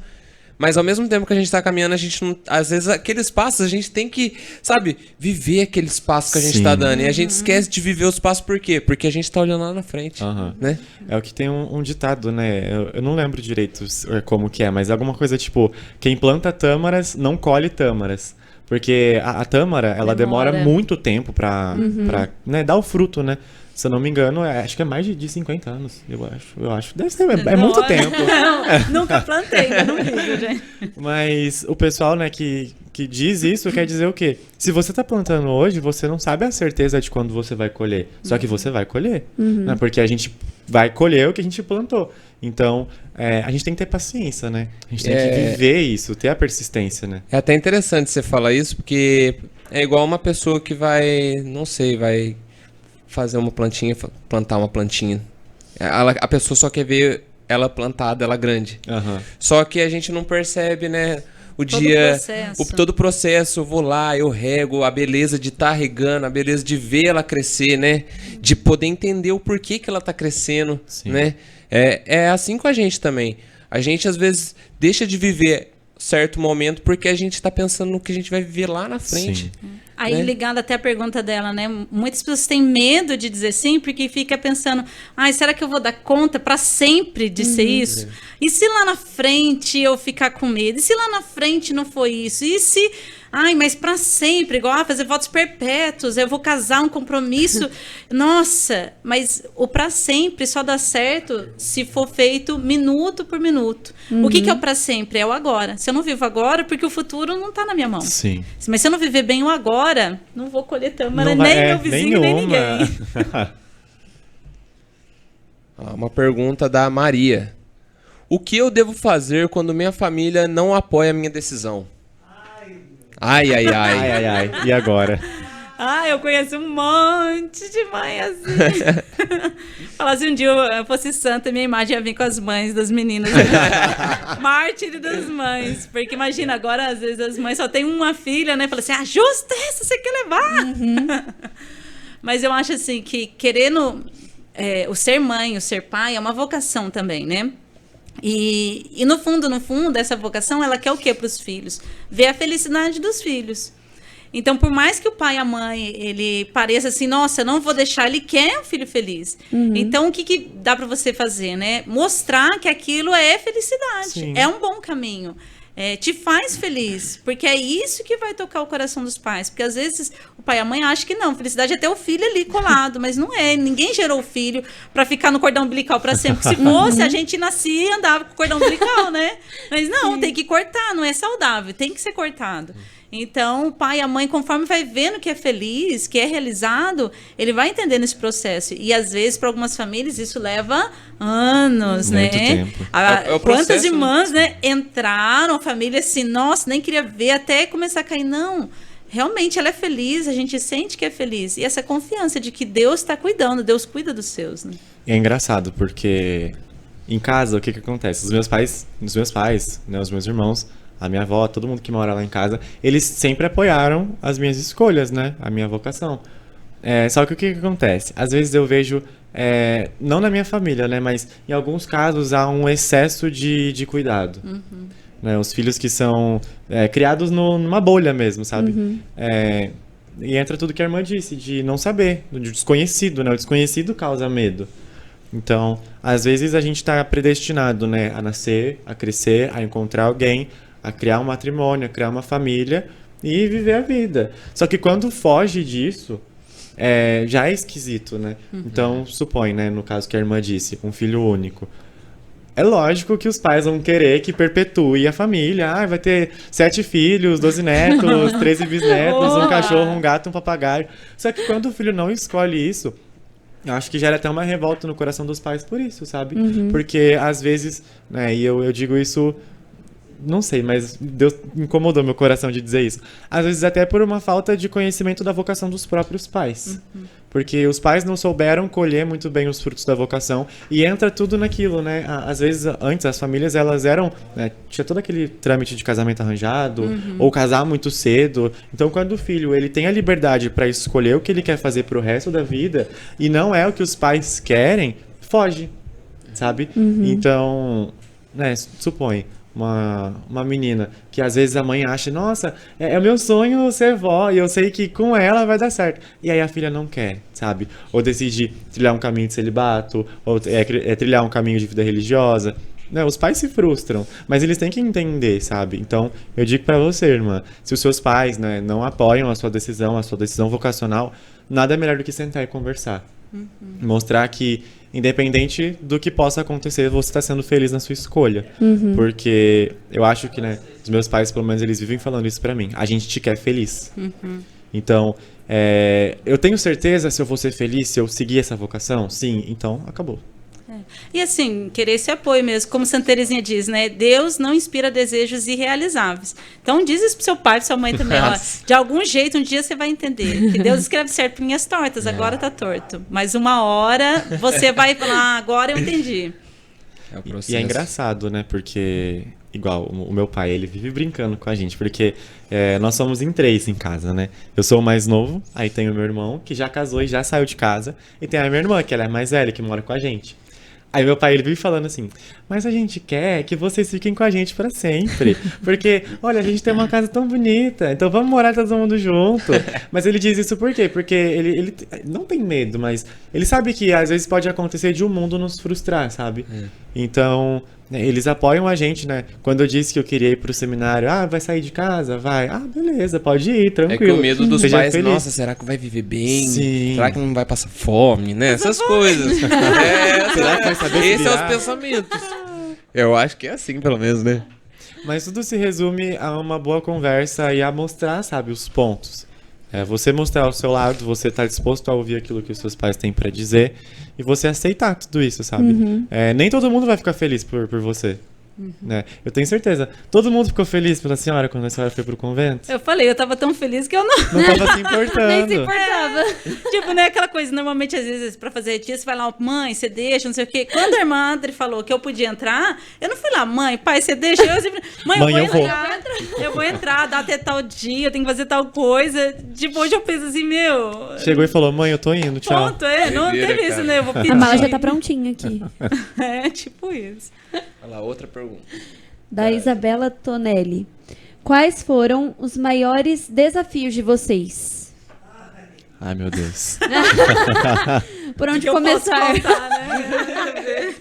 mas ao mesmo tempo que a gente tá caminhando, a gente não... Às vezes aqueles passos a gente tem que, sabe, viver aqueles passos que a gente tá dando. E a gente esquece de viver os passos por quê? Porque a gente tá olhando lá na frente, né? É o que tem um ditado, né? Eu não lembro direito como que é, mas é alguma coisa tipo, quem planta tâmaras não colhe tâmaras. Porque a tâmara, ela demora muito tempo pra né, dar o fruto, né? Se eu não me engano, acho que é mais de 50 anos, eu acho. Deve ser, é muito tempo. Nunca plantei, mas não ligo, gente. Mas o pessoal, né, que diz isso, quer dizer o quê? Se você tá plantando hoje, você não sabe a certeza de quando você vai colher. Só que você vai colher, né? Porque a gente vai colher o que a gente plantou. Então, a gente tem que ter paciência, né? A gente tem que viver isso, ter a persistência, né? É até interessante você falar isso, porque é igual uma pessoa que vai, não sei, vai fazer uma plantinha, plantar uma plantinha. A pessoa só quer ver ela plantada, ela grande. Só que a gente não percebe, né? Todo o processo, eu vou lá, eu rego, a beleza de estar regando, a beleza de ver ela crescer, né? De poder entender o porquê que ela está crescendo, né? É assim com a gente também. A gente, às vezes, deixa de viver certo momento porque a gente está pensando no que a gente vai viver lá na frente. Aí, né? ligado até a pergunta dela, né? Muitas pessoas têm medo de dizer sim, porque fica pensando, ai, será que eu vou dar conta para sempre de ser isso? E se lá na frente eu ficar com medo? E se lá na frente não foi isso? E se... Ai, mas para sempre, igual fazer votos perpétuos, eu vou casar um compromisso. Nossa, mas o para sempre só dá certo se for feito minuto por minuto. O que é o para sempre? É o agora. Se eu não vivo agora, porque o futuro não tá na minha mão. Sim. Mas se eu não viver bem o agora, não vou colher tâmara, Não nem vai- meu vizinho, nem ninguém. Uma pergunta da Maria. O que eu devo fazer quando minha família não apoia a minha decisão? Ai, ai, ai. Ai, ai, ai. E agora? Ah, eu conheço um monte de mãe assim. Falar se um dia eu fosse santa, minha imagem ia vir com as mães das meninas. Mártir das mães. Porque imagina, agora às vezes as mães só têm uma filha, né? Fala assim, justa essa, você quer levar? Mas eu acho assim que querendo o ser mãe, o ser pai é uma vocação também, né? E no fundo, essa vocação, ela quer o quê para os filhos? Ver a felicidade dos filhos. Então, por mais que o pai e a mãe, ele pareça assim, nossa, eu não vou deixar, ele quer um filho feliz. Então, o que dá para você fazer, né? Mostrar que aquilo é felicidade, Sim. é um bom caminho. Te faz feliz, porque é isso que vai tocar o coração dos pais. Porque às vezes o pai e a mãe acham que não, felicidade é ter o filho ali colado, mas não é. Ninguém gerou o filho para ficar no cordão umbilical para sempre. Porque se fosse, a gente nascia e andava com o cordão umbilical, né? Mas não, tem que cortar, não é saudável, tem que ser cortado. Então, o pai e a mãe, conforme vai vendo que é feliz, que é realizado, ele vai entendendo esse processo. E, às vezes, para algumas famílias, isso leva anos, Muito né? tempo. É o Quantas processo, irmãs, né, entraram, a família assim, nossa, nem queria ver, até começar a cair. Não, realmente ela é feliz, a gente sente que é feliz. E essa confiança de que Deus está cuidando, Deus cuida dos seus, né? E é engraçado, porque em casa, o que acontece? Os meus pais, né, os meus irmãos, a minha avó, todo mundo que mora lá em casa, eles sempre apoiaram as minhas escolhas, né? A minha vocação. Só que o que acontece? Às vezes eu vejo, não na minha família, né? Mas em alguns casos há um excesso de cuidado. Né? Os filhos que são criados numa bolha mesmo, sabe? E entra tudo que a irmã disse, de não saber, do desconhecido, né? O desconhecido causa medo. Então, às vezes a gente está predestinado, né? A nascer, a crescer, a encontrar alguém, a criar um matrimônio, a criar uma família e viver a vida. Só que quando foge disso, já é esquisito, né? Então, supõe, né, no caso que a irmã disse, um filho único. É lógico que os pais vão querer que perpetue a família. Vai ter 7 filhos, 12 netos, 13 bisnetos, um cachorro, um gato, um papagaio. Só que quando o filho não escolhe isso, eu acho que gera até uma revolta no coração dos pais por isso, sabe? Porque às vezes, né, e eu digo isso... Não sei, mas Deus incomodou meu coração de dizer isso. Às vezes até por uma falta de conhecimento da vocação dos próprios pais. Porque os pais não souberam colher muito bem os frutos da vocação e entra tudo naquilo, né? Às vezes, antes, as famílias, elas eram... Né, tinha todo aquele trâmite de casamento arranjado, ou casar muito cedo. Então, quando o filho ele tem a liberdade para escolher o que ele quer fazer pro resto da vida e não é o que os pais querem, foge, sabe? Então, né, supõe... Uma menina que às vezes a mãe acha, nossa, é o meu sonho ser vó e eu sei que com ela vai dar certo. E aí a filha não quer, sabe? Ou decide trilhar um caminho de celibato, ou trilhar um caminho de vida religiosa. Não, os pais se frustram, mas eles têm que entender, sabe? Então, eu digo pra você, irmã, se os seus pais, né, não apoiam a sua decisão vocacional, nada melhor do que sentar e conversar. Mostrar que, independente do que possa acontecer, você está sendo feliz na sua escolha. Porque eu acho que, né, os meus pais, pelo menos, eles vivem falando isso pra mim. A gente te quer feliz. Então, eu tenho certeza se eu vou ser feliz, se eu seguir essa vocação? Sim, então acabou. E assim, querer esse apoio mesmo, como Santa Teresinha diz, né? Deus não inspira desejos irrealizáveis. Então diz isso pro seu pai, pro sua mãe também, ó. De algum jeito, um dia você vai entender que Deus escreve certo por linhas tortas, agora tá torto. Mas uma hora você vai falar, agora eu entendi. E é engraçado, né? Porque, igual, o meu pai, ele vive brincando com a gente, porque nós somos em 3 em casa, né? Eu sou o mais novo, aí tem o meu irmão, que já casou e já saiu de casa, e tem a minha irmã, que ela é mais velha, que mora com a gente. Aí meu pai, ele vive falando assim, mas a gente quer que vocês fiquem com a gente pra sempre. Porque, olha, a gente tem uma casa tão bonita, então vamos morar todo mundo junto. Mas ele diz isso por quê? Porque ele não tem medo, mas ele sabe que às vezes pode acontecer de o mundo nos frustrar, sabe? Então, eles apoiam a gente, né? Quando eu disse que eu queria ir pro seminário, vai sair de casa? Vai. Beleza, pode ir, tranquilo. É que o medo dos Seja pais, feliz. nossa, será que vai viver bem? Sim. Será que não vai passar fome, né? Essas coisas. Será que vai saber se Esses são os virar? pensamentos. Eu acho que é assim, pelo menos, né? Mas tudo se resume a uma boa conversa e a mostrar, sabe, os pontos. Você mostrar o seu lado, você tá disposto a ouvir aquilo que os seus pais têm pra dizer e você aceitar tudo isso, sabe? Nem todo mundo vai ficar feliz por você. Né? Eu tenho certeza. Todo mundo ficou feliz pela senhora quando a senhora foi pro convento? Eu falei, eu tava tão feliz que eu não... Não tava se importando. Nem se importava. Tipo, né, aquela coisa, normalmente, às vezes, pra fazer retiro, você vai lá, mãe, você deixa, não sei o quê. Quando a irmã André falou que eu podia entrar, eu não fui lá, mãe, pai, você deixa? Eu sempre, mãe, eu vou entrar. Eu vou entrar, dá até tal dia, eu tenho que fazer tal coisa. Tipo, hoje eu penso assim, meu... Chegou e falou, mãe, eu tô indo, tchau. Ponto, não Doideira, teve isso, cara. né? Eu vou pedir. A mala já tá prontinha aqui. É, tipo isso. Olha lá, outra pergunta. Da Isabela Tonelli. Quais foram os maiores desafios de vocês? Ai, meu Deus. Por onde Eu posso começar? contar, né?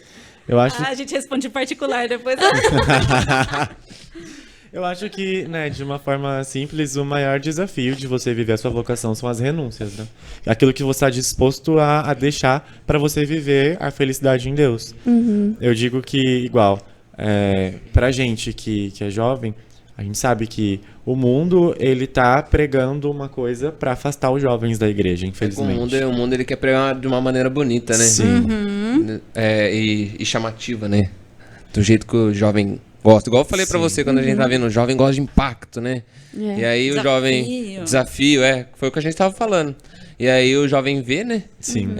Eu acho, A gente responde em particular depois. eu acho que, né, de uma forma simples, o maior desafio de você viver a sua vocação são as renúncias, né? Aquilo que você está disposto a deixar para você viver a felicidade em Deus. Eu digo que, igual, pra gente que é jovem, a gente sabe que o mundo, ele tá pregando uma coisa para afastar os jovens da igreja, infelizmente. O mundo ele quer pregar de uma maneira bonita, né? Sim. E chamativa, né? Do jeito que o jovem gosta. Igual eu falei pra você quando a gente tá vendo, o jovem gosta de impacto, né? E aí o jovem... Desafio, foi o que a gente tava falando. E aí o jovem vê, né? Sim.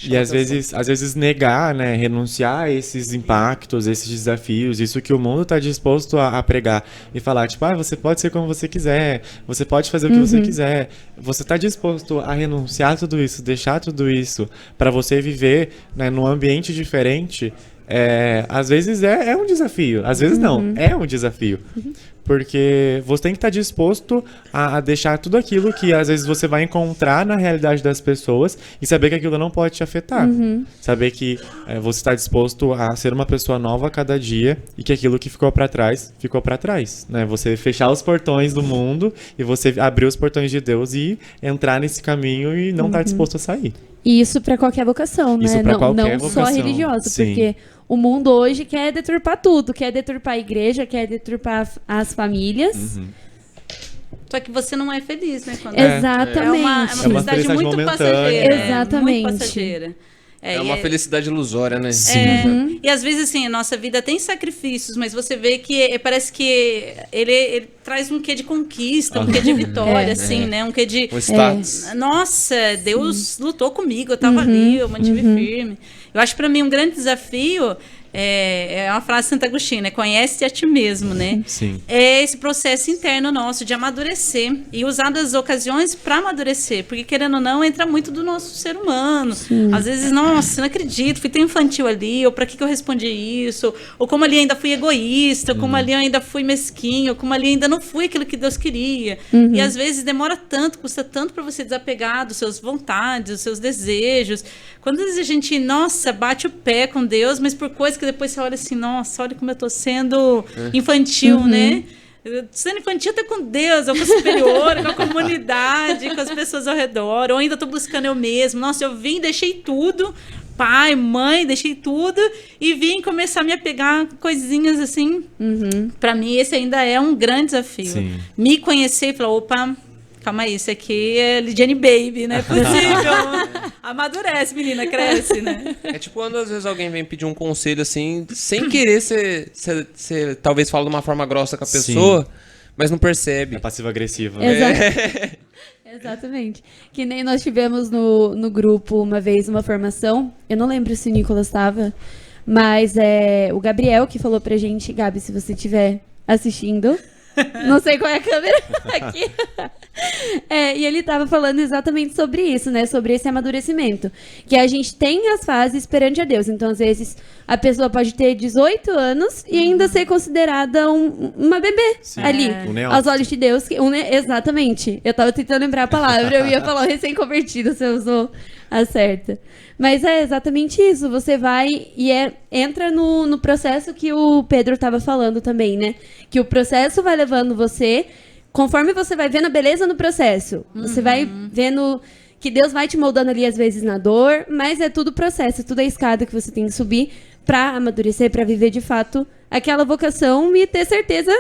E às vezes negar, né, renunciar a esses impactos, esses desafios, isso que o mundo está disposto a pregar e falar, tipo, você pode ser como você quiser, você pode fazer o que você quiser, você está disposto a renunciar a tudo isso, deixar tudo isso para você viver, né, num ambiente diferente, às vezes é um desafio, às vezes não, é um desafio. Porque você tem que estar disposto a deixar tudo aquilo que às vezes você vai encontrar na realidade das pessoas e saber que aquilo não pode te afetar. Saber que você está disposto a ser uma pessoa nova a cada dia e que aquilo que ficou para trás, né? Você fechar os portões do mundo e você abrir os portões de Deus e entrar nesse caminho e não estar disposto a sair. E isso pra qualquer vocação, né? Isso pra qualquer não só vocação. religiosa, Sim. porque o mundo hoje quer deturpar tudo, quer deturpar a igreja, quer deturpar as famílias. Só que você não é feliz, né? Quando Exatamente. É uma felicidade muito momentânea. passageira. Exatamente. Muito passageira. É uma felicidade ilusória, né? Sim. E às vezes, assim, a nossa vida tem sacrifícios, mas você vê que parece que ele traz um quê de conquista, um quê de vitória, assim, né? Um quê de... O status. Nossa, Deus lutou comigo, eu tava ali, eu mantive firme. Eu acho pra mim um grande desafio... É uma frase de Santo Agostinho, né? Conhece-te a ti mesmo, né? Sim. É esse processo interno nosso de amadurecer e usar das ocasiões para amadurecer, porque querendo ou não, entra muito do nosso ser humano. Às vezes, nossa, não acredito, fui tão infantil ali, ou para que eu respondi isso, ou como ali ainda fui egoísta, ou como ali eu ainda fui mesquinho, ou como ali ainda não fui aquilo que Deus queria. E às vezes demora tanto, custa tanto para você desapegar dos seus vontades, dos seus desejos. Quando às vezes a gente, nossa, bate o pé com Deus, mas por coisa que depois você olha assim, nossa, olha como eu tô sendo infantil, né? Sendo infantil até com Deus, ou com o superior, com a comunidade, com as pessoas ao redor, ou ainda tô buscando eu mesmo. Nossa, eu vim, deixei tudo, pai, mãe, deixei tudo, e vim começar a me apegar a coisinhas assim. Pra mim, esse ainda é um grande desafio. Sim. Me conhecer e falar, opa... Calma aí, isso aqui é Lidiane Baby, não é possível. Amadurece, menina, cresce, né? É tipo quando às vezes alguém vem pedir um conselho assim, sem querer você talvez fala de uma forma grossa com a pessoa, mas não percebe. É passivo-agressivo. Exatamente. Que nem nós tivemos no grupo uma vez uma formação, eu não lembro se o Nicolas estava, mas o Gabriel que falou pra gente, Gabi, se você estiver assistindo, Não sei qual é a câmera aqui. E ele tava falando exatamente sobre isso, né? Sobre esse amadurecimento. Que a gente tem as fases perante a Deus. Então, às vezes, a pessoa pode ter 18 anos e ainda ser considerada uma bebê ali. Aos olhos de Deus. Exatamente. Eu tava tentando lembrar a palavra. Eu ia falar o recém-convertido, você usou a certa. Mas é exatamente isso. Você vai e entra no processo que o Pedro estava falando também, né? Que o processo vai levando você, conforme você vai vendo a beleza no processo. Você vai vendo que Deus vai te moldando ali, às vezes, na dor, mas é tudo processo, tudo a escada que você tem que subir para amadurecer, para viver, de fato, aquela vocação e ter certeza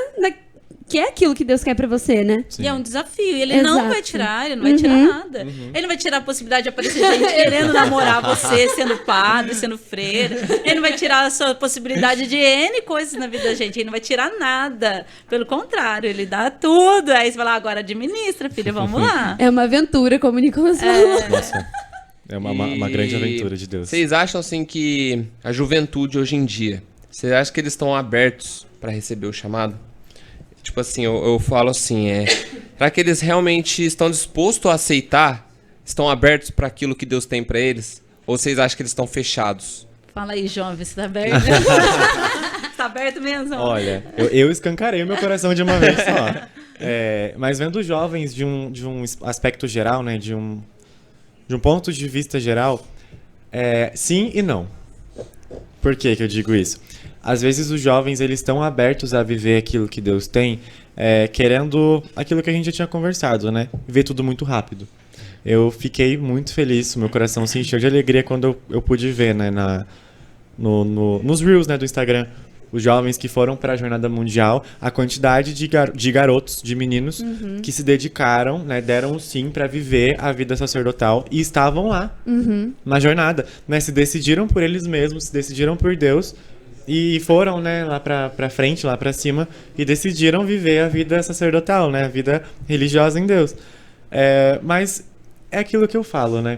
que é aquilo que Deus quer pra você, né? Sim. E é um desafio. Ele não vai tirar, ele não vai tirar nada. Ele não vai tirar a possibilidade de aparecer gente querendo namorar você, sendo padre, sendo freira. Ele não vai tirar a sua possibilidade de N coisas na vida da gente. Ele não vai tirar nada. Pelo contrário, ele dá tudo. Aí você fala, agora administra, filha, vamos lá. É uma aventura, como o Nicolas falou. Nossa. É uma grande aventura de Deus. Vocês acham, assim, que a juventude hoje em dia, vocês acham que eles estão abertos para receber o chamado? Tipo assim, eu falo assim, será que eles realmente estão dispostos a aceitar? Estão abertos para aquilo que Deus tem para eles? Ou vocês acham que eles estão fechados? Fala aí, jovem, você tá aberto? Tá aberto mesmo? Olha, eu escancarei o meu coração de uma vez só. Mas vendo os jovens de um aspecto geral, né, de um ponto de vista geral, sim e não. Por que eu digo isso? Às vezes os jovens eles estão abertos a viver aquilo que Deus tem, querendo aquilo que a gente já tinha conversado, né? Ver tudo muito rápido. Eu fiquei muito feliz, meu coração se encheu de alegria quando eu pude ver, né, nos Reels, né, do Instagram, os jovens que foram para a Jornada Mundial, a quantidade de garotos, de meninos que se dedicaram, né, deram o sim para viver a vida sacerdotal e estavam lá, na jornada, né, se decidiram por eles mesmos, se decidiram por Deus e foram, né, lá pra frente, lá pra cima e decidiram viver a vida sacerdotal, né, a vida religiosa em Deus. Mas é aquilo que eu falo, né?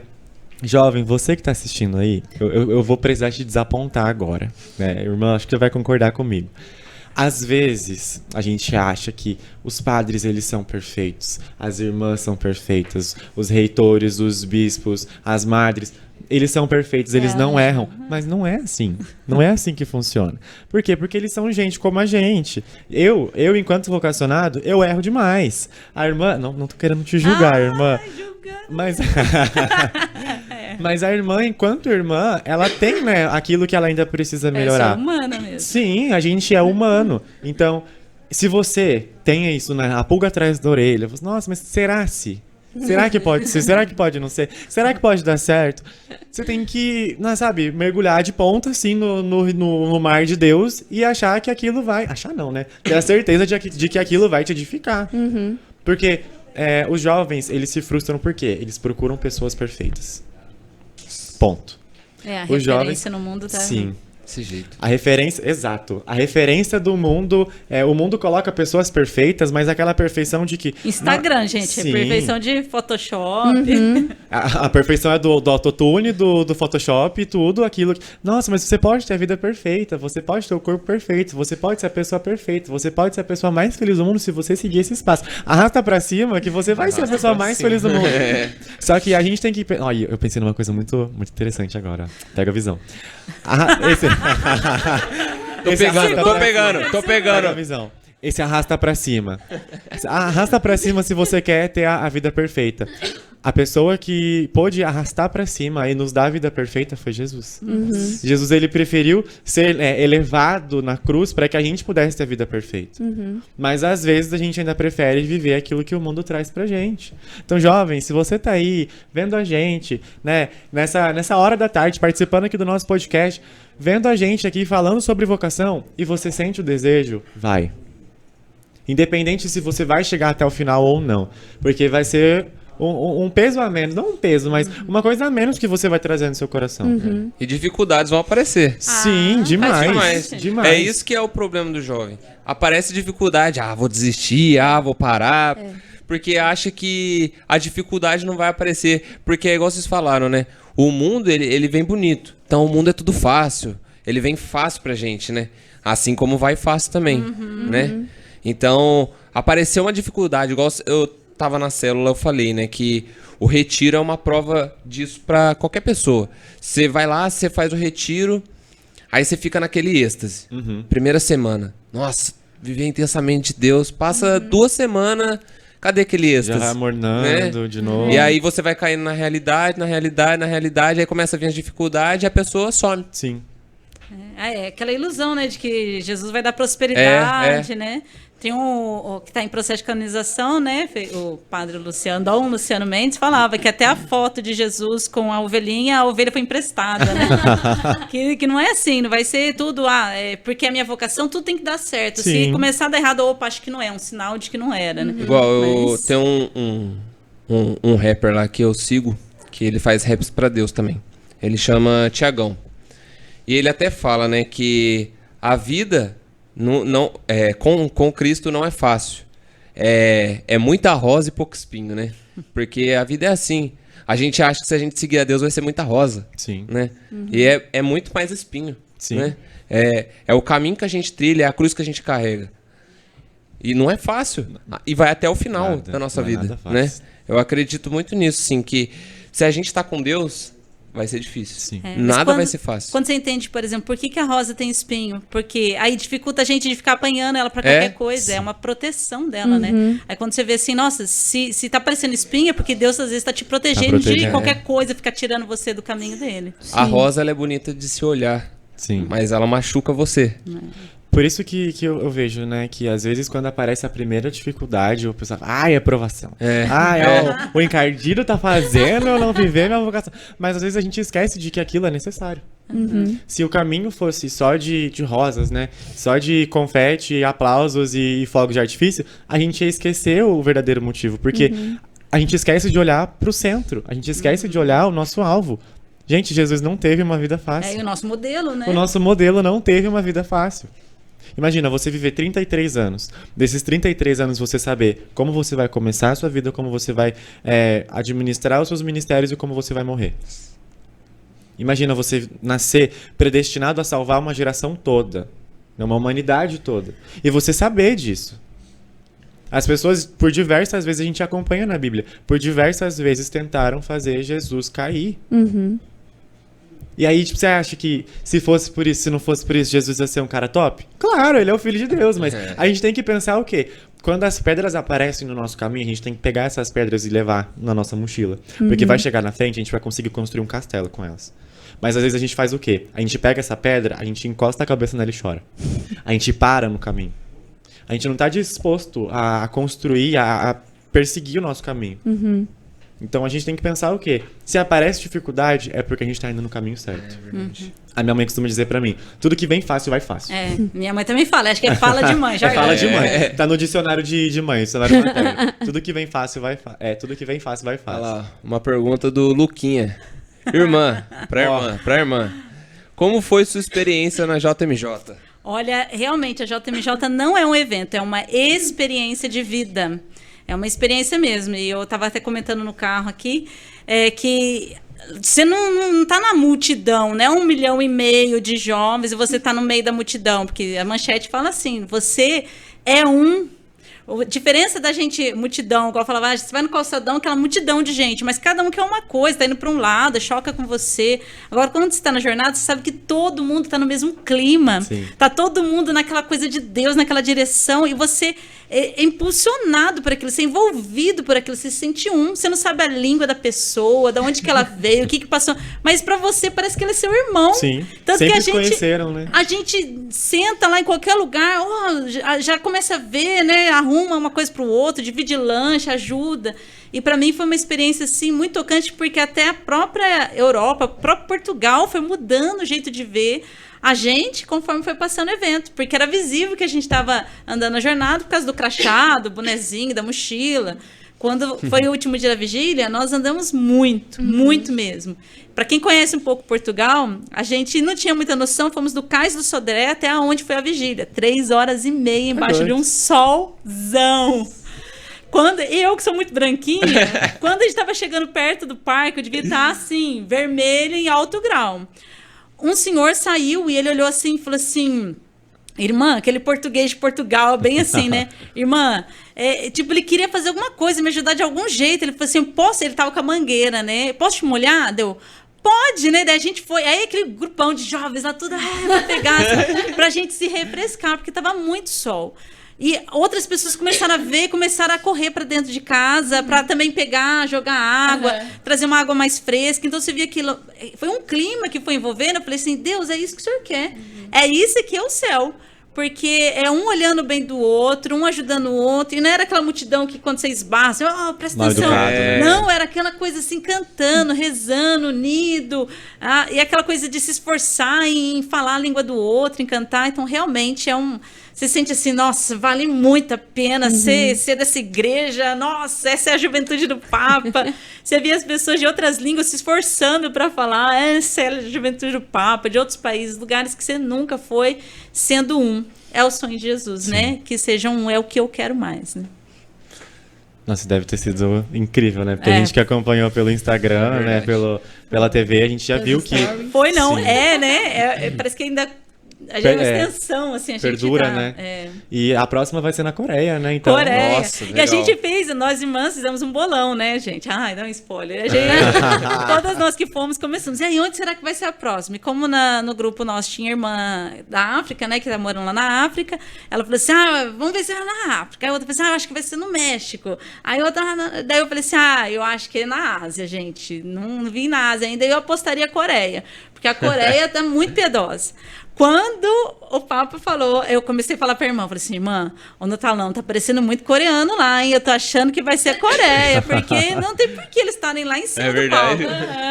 Jovem, você que tá assistindo aí, eu vou precisar te desapontar agora, né? Irmã, acho que você vai concordar comigo. Às vezes, a gente acha que os padres, eles são perfeitos, as irmãs são perfeitas, os reitores, os bispos, as madres, eles são perfeitos, eles não erram. Mas não é assim. Não é assim que funciona. Por quê? Porque eles são gente como a gente. Eu enquanto vocacionado, eu erro demais. A irmã... Não tô querendo te julgar, irmã. Mas a irmã, enquanto irmã, ela tem, né, aquilo que ela ainda precisa melhorar. É humana mesmo. Sim, a gente é humano. Então, se você tem isso, né, a pulga atrás da orelha, você, nossa, mas será que pode ser? Será que pode não ser? Será que pode dar certo? Você tem que, sabe, mergulhar de ponta, assim, no mar de Deus e achar que aquilo vai... Achar não, né? Ter a certeza de que aquilo vai te edificar. Porque os jovens, eles se frustram por quê? Eles procuram pessoas perfeitas. Ponto. A referência no mundo tá... Sim. Desse jeito. A referência, exato. A referência do mundo, o mundo coloca pessoas perfeitas, mas aquela perfeição de que... Instagram, gente, sim. Perfeição de Photoshop. A perfeição é do autotune, do Photoshop e tudo aquilo. Nossa, mas você pode ter a vida perfeita, você pode ter o corpo perfeito, você pode ser a pessoa perfeita, você pode ser a pessoa mais feliz do mundo se você seguir esse espaço. Arrasta pra cima que você vai ser a pessoa mais feliz do mundo. Só que a gente tem que... Olha, eu pensei numa coisa muito, muito interessante agora. Pega a visão. Tô pegando a visão. Esse arrasta pra cima. Arrasta pra cima se você quer ter a vida perfeita. A pessoa que pôde arrastar pra cima e nos dar a vida perfeita foi Jesus. Jesus, ele preferiu ser elevado na cruz para que a gente pudesse ter a vida perfeita. Mas às vezes a gente ainda prefere viver aquilo que o mundo traz pra gente. Então, jovem, se você tá aí vendo a gente, né, nessa hora da tarde, participando aqui do nosso podcast, vendo a gente aqui falando sobre vocação e você sente o desejo, vai. Independente se você vai chegar até o final ou não. Porque vai ser um peso a menos. Não um peso, mas uma coisa a menos que você vai trazer no seu coração. E dificuldades vão aparecer. Sim, demais. É isso que é o problema do jovem. Aparece dificuldade. Vou desistir, vou parar. Porque acha que a dificuldade não vai aparecer. Porque é igual vocês falaram, né? O mundo, ele vem bonito. Então o mundo é tudo fácil. Ele vem fácil pra gente, né? Assim como vai fácil também, né? Então, apareceu uma dificuldade, igual eu tava na célula, eu falei, né, que o retiro é uma prova disso pra qualquer pessoa. Você vai lá, você faz o retiro, aí você fica naquele êxtase. Primeira semana, nossa, viver intensamente de Deus, passa 2 semanas, cadê aquele êxtase? Já vai amornando de novo. E aí você vai caindo na realidade, aí começa a vir as dificuldades e a pessoa some. Sim. É aquela ilusão, né, de que Jesus vai dar prosperidade, né? Tem o que está em processo de canonização, né? O padre Dom Luciano Mendes falava que até a foto de Jesus com a ovelha foi emprestada, né? que não é assim, não vai ser tudo, porque a minha vocação, tudo tem que dar certo. Sim. Se começar a dar errado, opa, acho que não é, um sinal de que não era, né? Igual, eu tenho um rapper lá que eu sigo, que ele faz raps pra Deus também. Ele chama Tiagão. E ele até fala, né, que a vida com Cristo não é fácil. É muita rosa e pouco espinho, né? Porque a vida é assim. A gente acha que se a gente seguir a Deus vai ser muita rosa. Sim. Né? E é muito mais espinho. Sim. Né? É o caminho que a gente trilha, é a cruz que a gente carrega. E não é fácil. E vai até o final da nossa vida. Né? Eu acredito muito nisso, sim, que se a gente está com Deus, vai ser difícil. Sim. Nada vai ser fácil. Quando você entende, por exemplo, por que a rosa tem espinho? Porque aí dificulta a gente de ficar apanhando ela pra qualquer coisa. É uma proteção dela, né? Aí quando você vê assim, nossa, se tá parecendo espinho é porque Deus às vezes tá te protegendo de qualquer coisa, ficar tirando você do caminho dele. A rosa, ela é bonita de se olhar. Sim. Mas ela machuca você. Por isso que eu vejo, né, que às vezes quando aparece a primeira dificuldade, o pessoal fala, é aprovação. O encardido tá fazendo eu não viver minha vocação. Mas às vezes a gente esquece de que aquilo é necessário. Se o caminho fosse só de rosas, né, só de confete, aplausos e fogos de artifício, a gente ia esquecer o verdadeiro motivo. Porque a gente esquece de olhar pro centro, a gente esquece de olhar o nosso alvo. Gente, Jesus não teve uma vida fácil. É o nosso modelo, né? O nosso modelo não teve uma vida fácil. Imagina, você viver 33 anos. Desses 33 anos você saber como você vai começar a sua vida, como você vai administrar os seus ministérios e como você vai morrer. Imagina você nascer predestinado a salvar uma geração toda, uma humanidade toda. E você saber disso. As pessoas, por diversas vezes, a gente acompanha na Bíblia, por diversas vezes tentaram fazer Jesus cair. E aí, tipo, você acha que se não fosse por isso, Jesus ia ser um cara top? Claro, ele é o Filho de Deus, mas a gente tem que pensar o quê? Quando as pedras aparecem no nosso caminho, a gente tem que pegar essas pedras e levar na nossa mochila. Porque vai chegar na frente, a gente vai conseguir construir um castelo com elas. Mas às vezes a gente faz o quê? A gente pega essa pedra, a gente encosta a cabeça nela e chora. A gente para no caminho. A gente não está disposto a construir, a perseguir o nosso caminho. Então a gente tem que pensar o quê? Se aparece dificuldade, é porque a gente tá indo no caminho certo. A minha mãe costuma dizer pra mim, tudo que vem fácil, vai fácil. Minha mãe também fala, acho que é fala de mãe. Fala de mãe. Tá no dicionário de mãe, dicionário materno. Tudo que vem fácil, vai fácil. Tudo que vem fácil, vai fácil. Olha lá, uma pergunta do Luquinha. Pra irmã. Como foi sua experiência na JMJ? Olha, realmente, a JMJ não é um evento, é uma experiência de vida. É uma experiência mesmo. E eu estava até comentando no carro aqui que você não está na multidão, né? 1,5 milhão de jovens e você está no meio da multidão. Porque a manchete fala assim, você é a diferença da gente, multidão, igual eu falava, você vai no calçadão, aquela multidão de gente, mas cada um quer uma coisa, tá indo para um lado, choca com você. Agora, quando você está na jornada, você sabe que todo mundo está no mesmo clima. Sim. Tá todo mundo naquela coisa de Deus, naquela direção, e você é impulsionado por aquilo, você é envolvido por aquilo, você se sente você não sabe a língua da pessoa, de onde que ela veio, o que passou, mas para você parece que ele é seu irmão. Sim, tanto sempre que se conheceram, né? A gente senta lá em qualquer lugar, já começa a ver, né, arruma uma coisa para o outro, divide lanche, ajuda. E para mim foi uma experiência assim muito tocante, porque até a própria Europa, o próprio Portugal foi mudando o jeito de ver a gente conforme foi passando o evento, porque era visível que a gente estava andando na jornada por causa do crachá, do bonezinho, da mochila. Quando foi o último dia da vigília, nós andamos muito, muito mesmo. Para quem conhece um pouco Portugal, a gente não tinha muita noção, fomos do Cais do Sodré até onde foi a vigília. 3h30 embaixo de um solzão. Eu, que sou muito branquinha, quando a gente estava chegando perto do parque, eu devia estar assim, vermelha em alto grau. Um senhor saiu e ele olhou assim e falou assim, Irmã, aquele português de Portugal, bem assim, né? Irmã, tipo, ele queria fazer alguma coisa, me ajudar de algum jeito. Ele falou assim, ele tava com a mangueira, né? Posso te molhar? Deu, pode, né? Daí a gente foi, aí aquele grupão de jovens lá, tudo, pra pegar, assim, pra gente se refrescar, porque tava muito sol. E outras pessoas começaram a ver, começaram a correr para dentro de casa, para também pegar, jogar água, trazer uma água mais fresca. Então você via aquilo. Foi um clima que foi envolvendo. Eu falei assim: Deus, é isso que o Senhor quer. É isso que é o céu. Porque é um olhando bem do outro, um ajudando o outro. E não era aquela multidão que quando você esbarra, você, presta atenção. Educado, né? Não, era aquela coisa assim, cantando, rezando, unido. E aquela coisa de se esforçar em falar a língua do outro, em cantar. Então, realmente, você sente assim, nossa, vale muito a pena ser dessa igreja. Nossa, essa é a juventude do Papa. Você via as pessoas de outras línguas se esforçando para falar, essa é a juventude do Papa, de outros países, lugares que você nunca foi, sendo um. É o sonho de Jesus, né? Que seja um, é o que eu quero mais, né? Nossa, deve ter sido incrível, né? Porque a gente que acompanhou pelo Instagram, né? Pela TV, a gente já viu que... Foi, não, Sim. né? Parece que ainda... A gente é uma extensão, assim, a gente perdura, tá, né? E a próxima vai ser na Coreia, né? Então, Coreia. nossa, E a legal. gente fez, nós irmãs fizemos um bolão, né, gente? Ai, dá um spoiler. Todas nós que fomos começamos. E aí, onde será que vai ser a próxima? E como no grupo nosso tinha irmã da África, né, que tá morando lá na África, ela falou assim, vamos ver se é na África. Aí outra falou assim, eu acho que vai ser no México. Aí outra, daí eu falei assim, eu acho que é na Ásia, gente. Não vim na Ásia ainda. Eu apostaria a Coreia, porque a Coreia tá muito piedosa. Quando o Papa falou, eu comecei a falar pra irmã, falei assim, irmã, o Natalão tá parecendo muito coreano lá, hein? Eu tô achando que vai ser a Coreia, porque não tem por que eles estarem lá em cima do palco.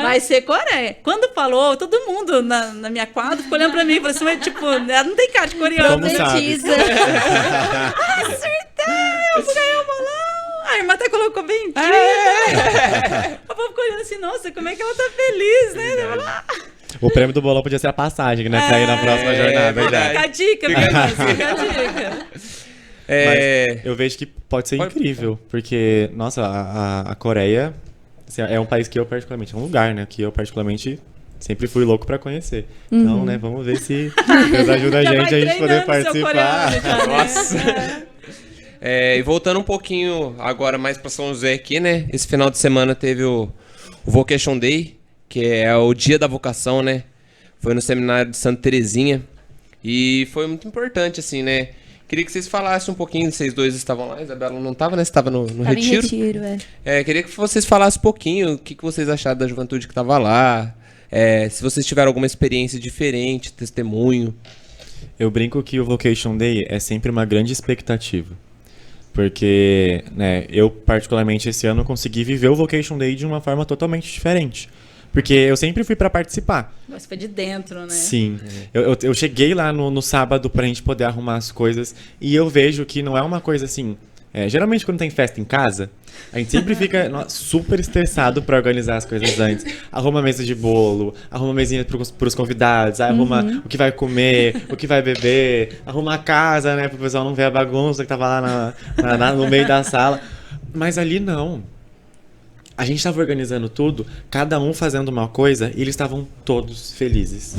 Vai ser Coreia. Quando falou, todo mundo na minha quadra ficou olhando pra mim e falou assim, mas tipo, ela não tem cara de coreano. Como sabe? Acertei! Ganhei o bolão! A irmã até colocou bem. O povo ficou olhando assim, nossa, como é que ela tá feliz, né? O prêmio do bolão podia ser a passagem, né? Pra ir na próxima jornada. verdade. Fica a dica, fica a dica. Mas eu vejo que pode ser incrível, porque, nossa, a Coreia assim, é um país que eu particularmente, é um lugar, né? Que eu particularmente sempre fui louco pra conhecer. Então, né, vamos ver se Deus ajuda a gente poder participar. Nossa! E voltando um pouquinho agora mais pra São José aqui, né? Esse final de semana teve o Vocation Day, que é o dia da vocação, né? Foi no seminário de Santa Terezinha. E foi muito importante, assim, né? Queria que vocês falassem um pouquinho, vocês dois estavam lá, Isabela não estava, né? Você estava no retiro. Em retiro, Queria que vocês falassem um pouquinho o que vocês acharam da juventude que estava lá. Se vocês tiveram alguma experiência diferente, testemunho. Eu brinco que o Vocation Day é sempre uma grande expectativa. Porque, né, eu particularmente esse ano consegui viver o Vocation Day de uma forma totalmente diferente. Porque eu sempre fui pra participar. Mas foi de dentro, né? Sim. Eu cheguei lá no sábado pra gente poder arrumar as coisas e eu vejo que não é uma coisa assim... geralmente quando tem festa em casa, a gente sempre fica super estressado pra organizar as coisas antes. Arruma mesa de bolo, arruma mesinha pros convidados, arruma o que vai comer, o que vai beber, arruma a casa, né, pro pessoal não ver a bagunça que tava lá no meio da sala. Mas ali não. A gente estava organizando tudo, cada um fazendo uma coisa, e eles estavam todos felizes.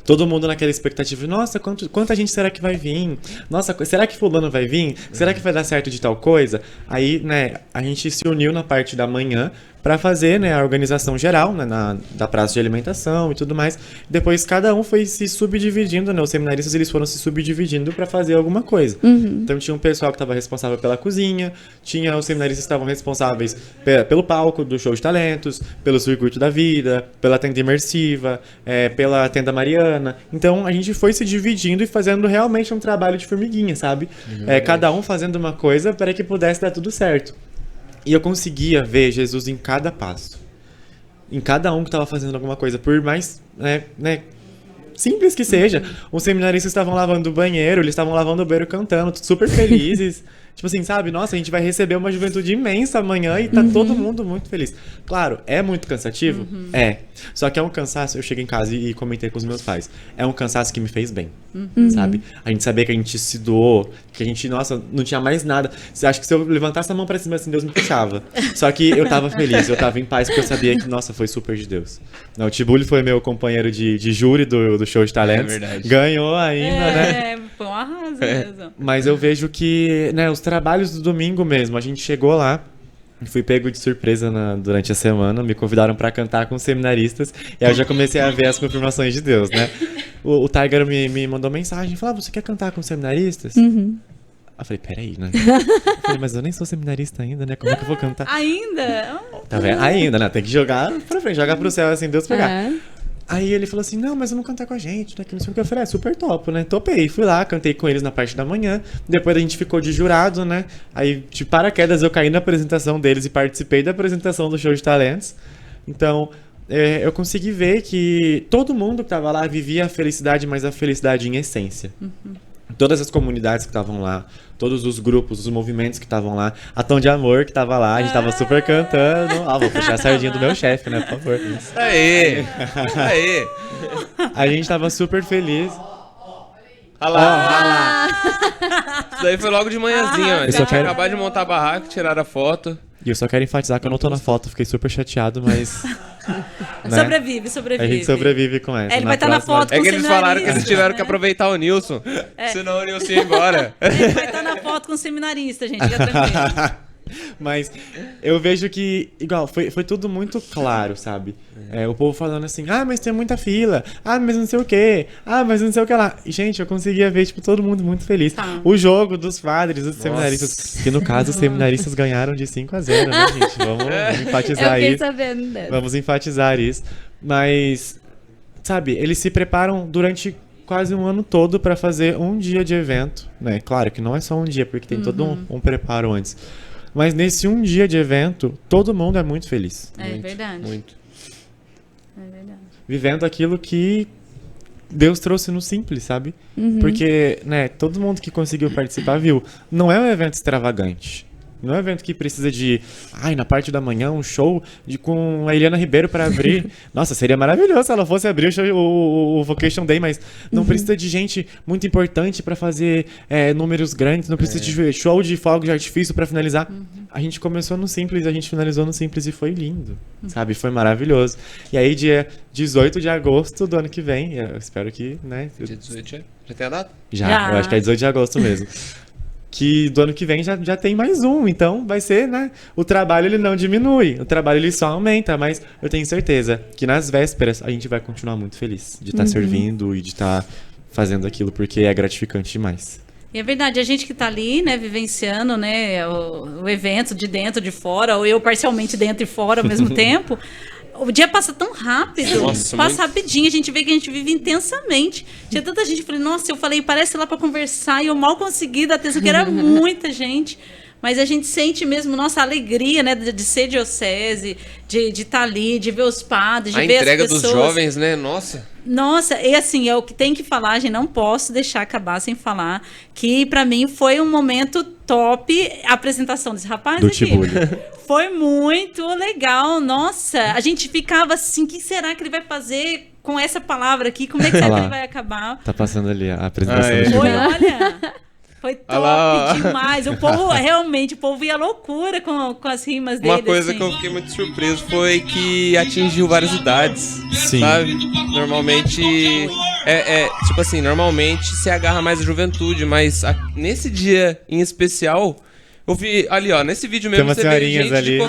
Todo mundo naquela expectativa, nossa, quanta gente será que vai vir? Nossa, será que fulano vai vir? Será que vai dar certo de tal coisa? Aí, né, a gente se uniu na parte da manhã para fazer, né, a organização geral, né, da praça de alimentação e tudo mais. Depois cada um foi se subdividindo, né, os seminaristas eles foram se subdividindo para fazer alguma coisa. Então tinha um pessoal que estava responsável pela cozinha, tinha os seminaristas que estavam responsáveis pelo palco do show de talentos, pelo circuito da vida, pela tenda imersiva, pela tenda mariana. Então a gente foi se dividindo e fazendo realmente um trabalho de formiguinha, sabe? Cada um fazendo uma coisa para que pudesse dar tudo certo. E eu conseguia ver Jesus em cada passo. Em cada um que estava fazendo alguma coisa. Por mais simples que seja. Os seminaristas estavam lavando o banheiro, eles estavam lavando o banheiro cantando, super felizes. Tipo assim, sabe? Nossa, a gente vai receber uma juventude imensa amanhã e tá todo mundo muito feliz. Claro, é muito cansativo? É. Só que é um cansaço, eu cheguei em casa e comentei com os meus pais. É um cansaço que me fez bem, sabe? A gente sabia que a gente se doou, que a gente, nossa, não tinha mais nada. Você acha que se eu levantasse a mão pra cima assim, Deus me puxava. Só que eu tava feliz, eu tava em paz, porque eu sabia que, nossa, foi super de Deus. O Tibuli foi meu companheiro de júri do show de talentos. É verdade. Ganhou ainda, né? Foi um arraso mesmo. Mas eu vejo que, né, os trabalhos do domingo mesmo, a gente chegou lá, fui pego de surpresa durante a semana, me convidaram pra cantar com os seminaristas, e aí eu já comecei a ver as confirmações de Deus, né? O Tiger me mandou mensagem, falou, você quer cantar com os seminaristas? Eu falei, peraí, né? Eu falei, mas eu nem sou seminarista ainda, né? Como é que eu vou cantar? Ainda? Tá vendo? Ainda, né? Tem que jogar pra frente, jogar pro céu, assim, Deus pegar. Aí ele falou assim, não, mas eu não cantar com a gente, né? Que não sei o que. Eu falei, super topo, né? Topei. Fui lá, cantei com eles na parte da manhã. Depois a gente ficou de jurado, né? Aí, de paraquedas, eu caí na apresentação deles e participei da apresentação do show de talentos. Então, eu consegui ver que todo mundo que tava lá vivia a felicidade, mas a felicidade em essência. Todas as comunidades que estavam lá, todos os grupos, os movimentos que estavam lá, a Tom de Amor que tava lá, a gente tava super cantando. Vou puxar a sardinha do meu chefe, né, por favor. Isso aí! Aí! A gente tava super feliz. Olha lá! Isso daí foi logo de manhãzinha, ó. A gente quero- acabou de montar a barraca, tiraram a foto. E eu só quero enfatizar que eu não tô na foto, fiquei super chateado, mas... né? Sobrevive. A gente sobrevive com essa. Ele vai estar na foto É com que o eles falaram que eles seminarista, tiveram que né? aproveitar o Nilson. Senão o Nilson ia embora. Ele vai estar na foto com o seminarista, gente, fica tranquilo. Mas eu vejo que, igual, foi tudo muito claro, sabe? O povo falando assim, mas tem muita fila, mas não sei o quê, mas não sei o que lá. E, gente, eu conseguia ver, tipo, todo mundo muito feliz. Tá. O jogo dos padres, dos seminaristas, que no caso os seminaristas ganharam de 5-0, né, gente? Vamos Eu enfatizar fiquei isso. sabendo dessa. Vamos enfatizar isso. Mas, sabe, eles se preparam durante quase um ano todo pra fazer um dia de evento, né? Claro que não é só um dia, porque tem todo um preparo antes. Mas nesse um dia de evento, todo mundo é muito feliz. É verdade. Muito. É verdade. Vivendo aquilo que Deus trouxe no simples, sabe? Porque, né, todo mundo que conseguiu participar viu. Não é um evento extravagante. Não é um evento que precisa de... na parte da manhã, um show com a Eliana Ribeiro para abrir. Nossa, seria maravilhoso se ela fosse abrir o Vocation Day, mas não precisa de gente muito importante para fazer números grandes, não precisa de show de fogos de artifício para finalizar. A gente começou no simples, a gente finalizou no simples e foi lindo, sabe? Foi maravilhoso. E aí, dia 18 de agosto do ano que vem, eu espero que, né? Dia 18 já tem a data? Já, eu acho que é 18 de agosto mesmo. Que do ano que vem já tem mais um, então vai ser, né? O trabalho ele não diminui, o trabalho ele só aumenta, mas eu tenho certeza que nas vésperas a gente vai continuar muito feliz de estar servindo e de estar fazendo aquilo, porque é gratificante demais. E é verdade, a gente que tá ali, né, vivenciando, né, o evento de dentro, de fora, ou eu parcialmente dentro e fora ao mesmo tempo, o dia passa tão rápido, Nossa, passa muito. rapidinho, a gente vê que a gente vive intensamente. Tinha tanta gente, eu falei, nossa, eu falei, parece lá pra conversar, e eu mal consegui dar atenção, que era muita gente. Mas a gente sente mesmo nossa alegria, né, de ser diocese, de estar ali, de ver os padres, de A ver as entrega pessoas. dos jovens, né? Nossa. Nossa, e assim, é o que tem que falar, gente, não posso deixar acabar sem falar, que pra mim foi um momento top a apresentação desse rapaz Do aqui. Tibúlio. Foi muito legal, nossa, a gente ficava assim, o que será que ele vai fazer com essa palavra aqui, como é que será que Olha lá. ele vai acabar? Tá passando ali a apresentação do Foi, Tibúlio. olha, foi Olha lá, ó. top demais, o povo, realmente, o povo ia loucura com as rimas dele, Uma coisa assim. que eu fiquei muito surpreso foi que atingiu várias idades. Sim. Sabe? Normalmente. Tipo assim, normalmente se agarra mais a juventude, mas nesse dia em especial. Eu vi ali, ó, nesse vídeo mesmo Tem umas você vê senhorinhas gente ali.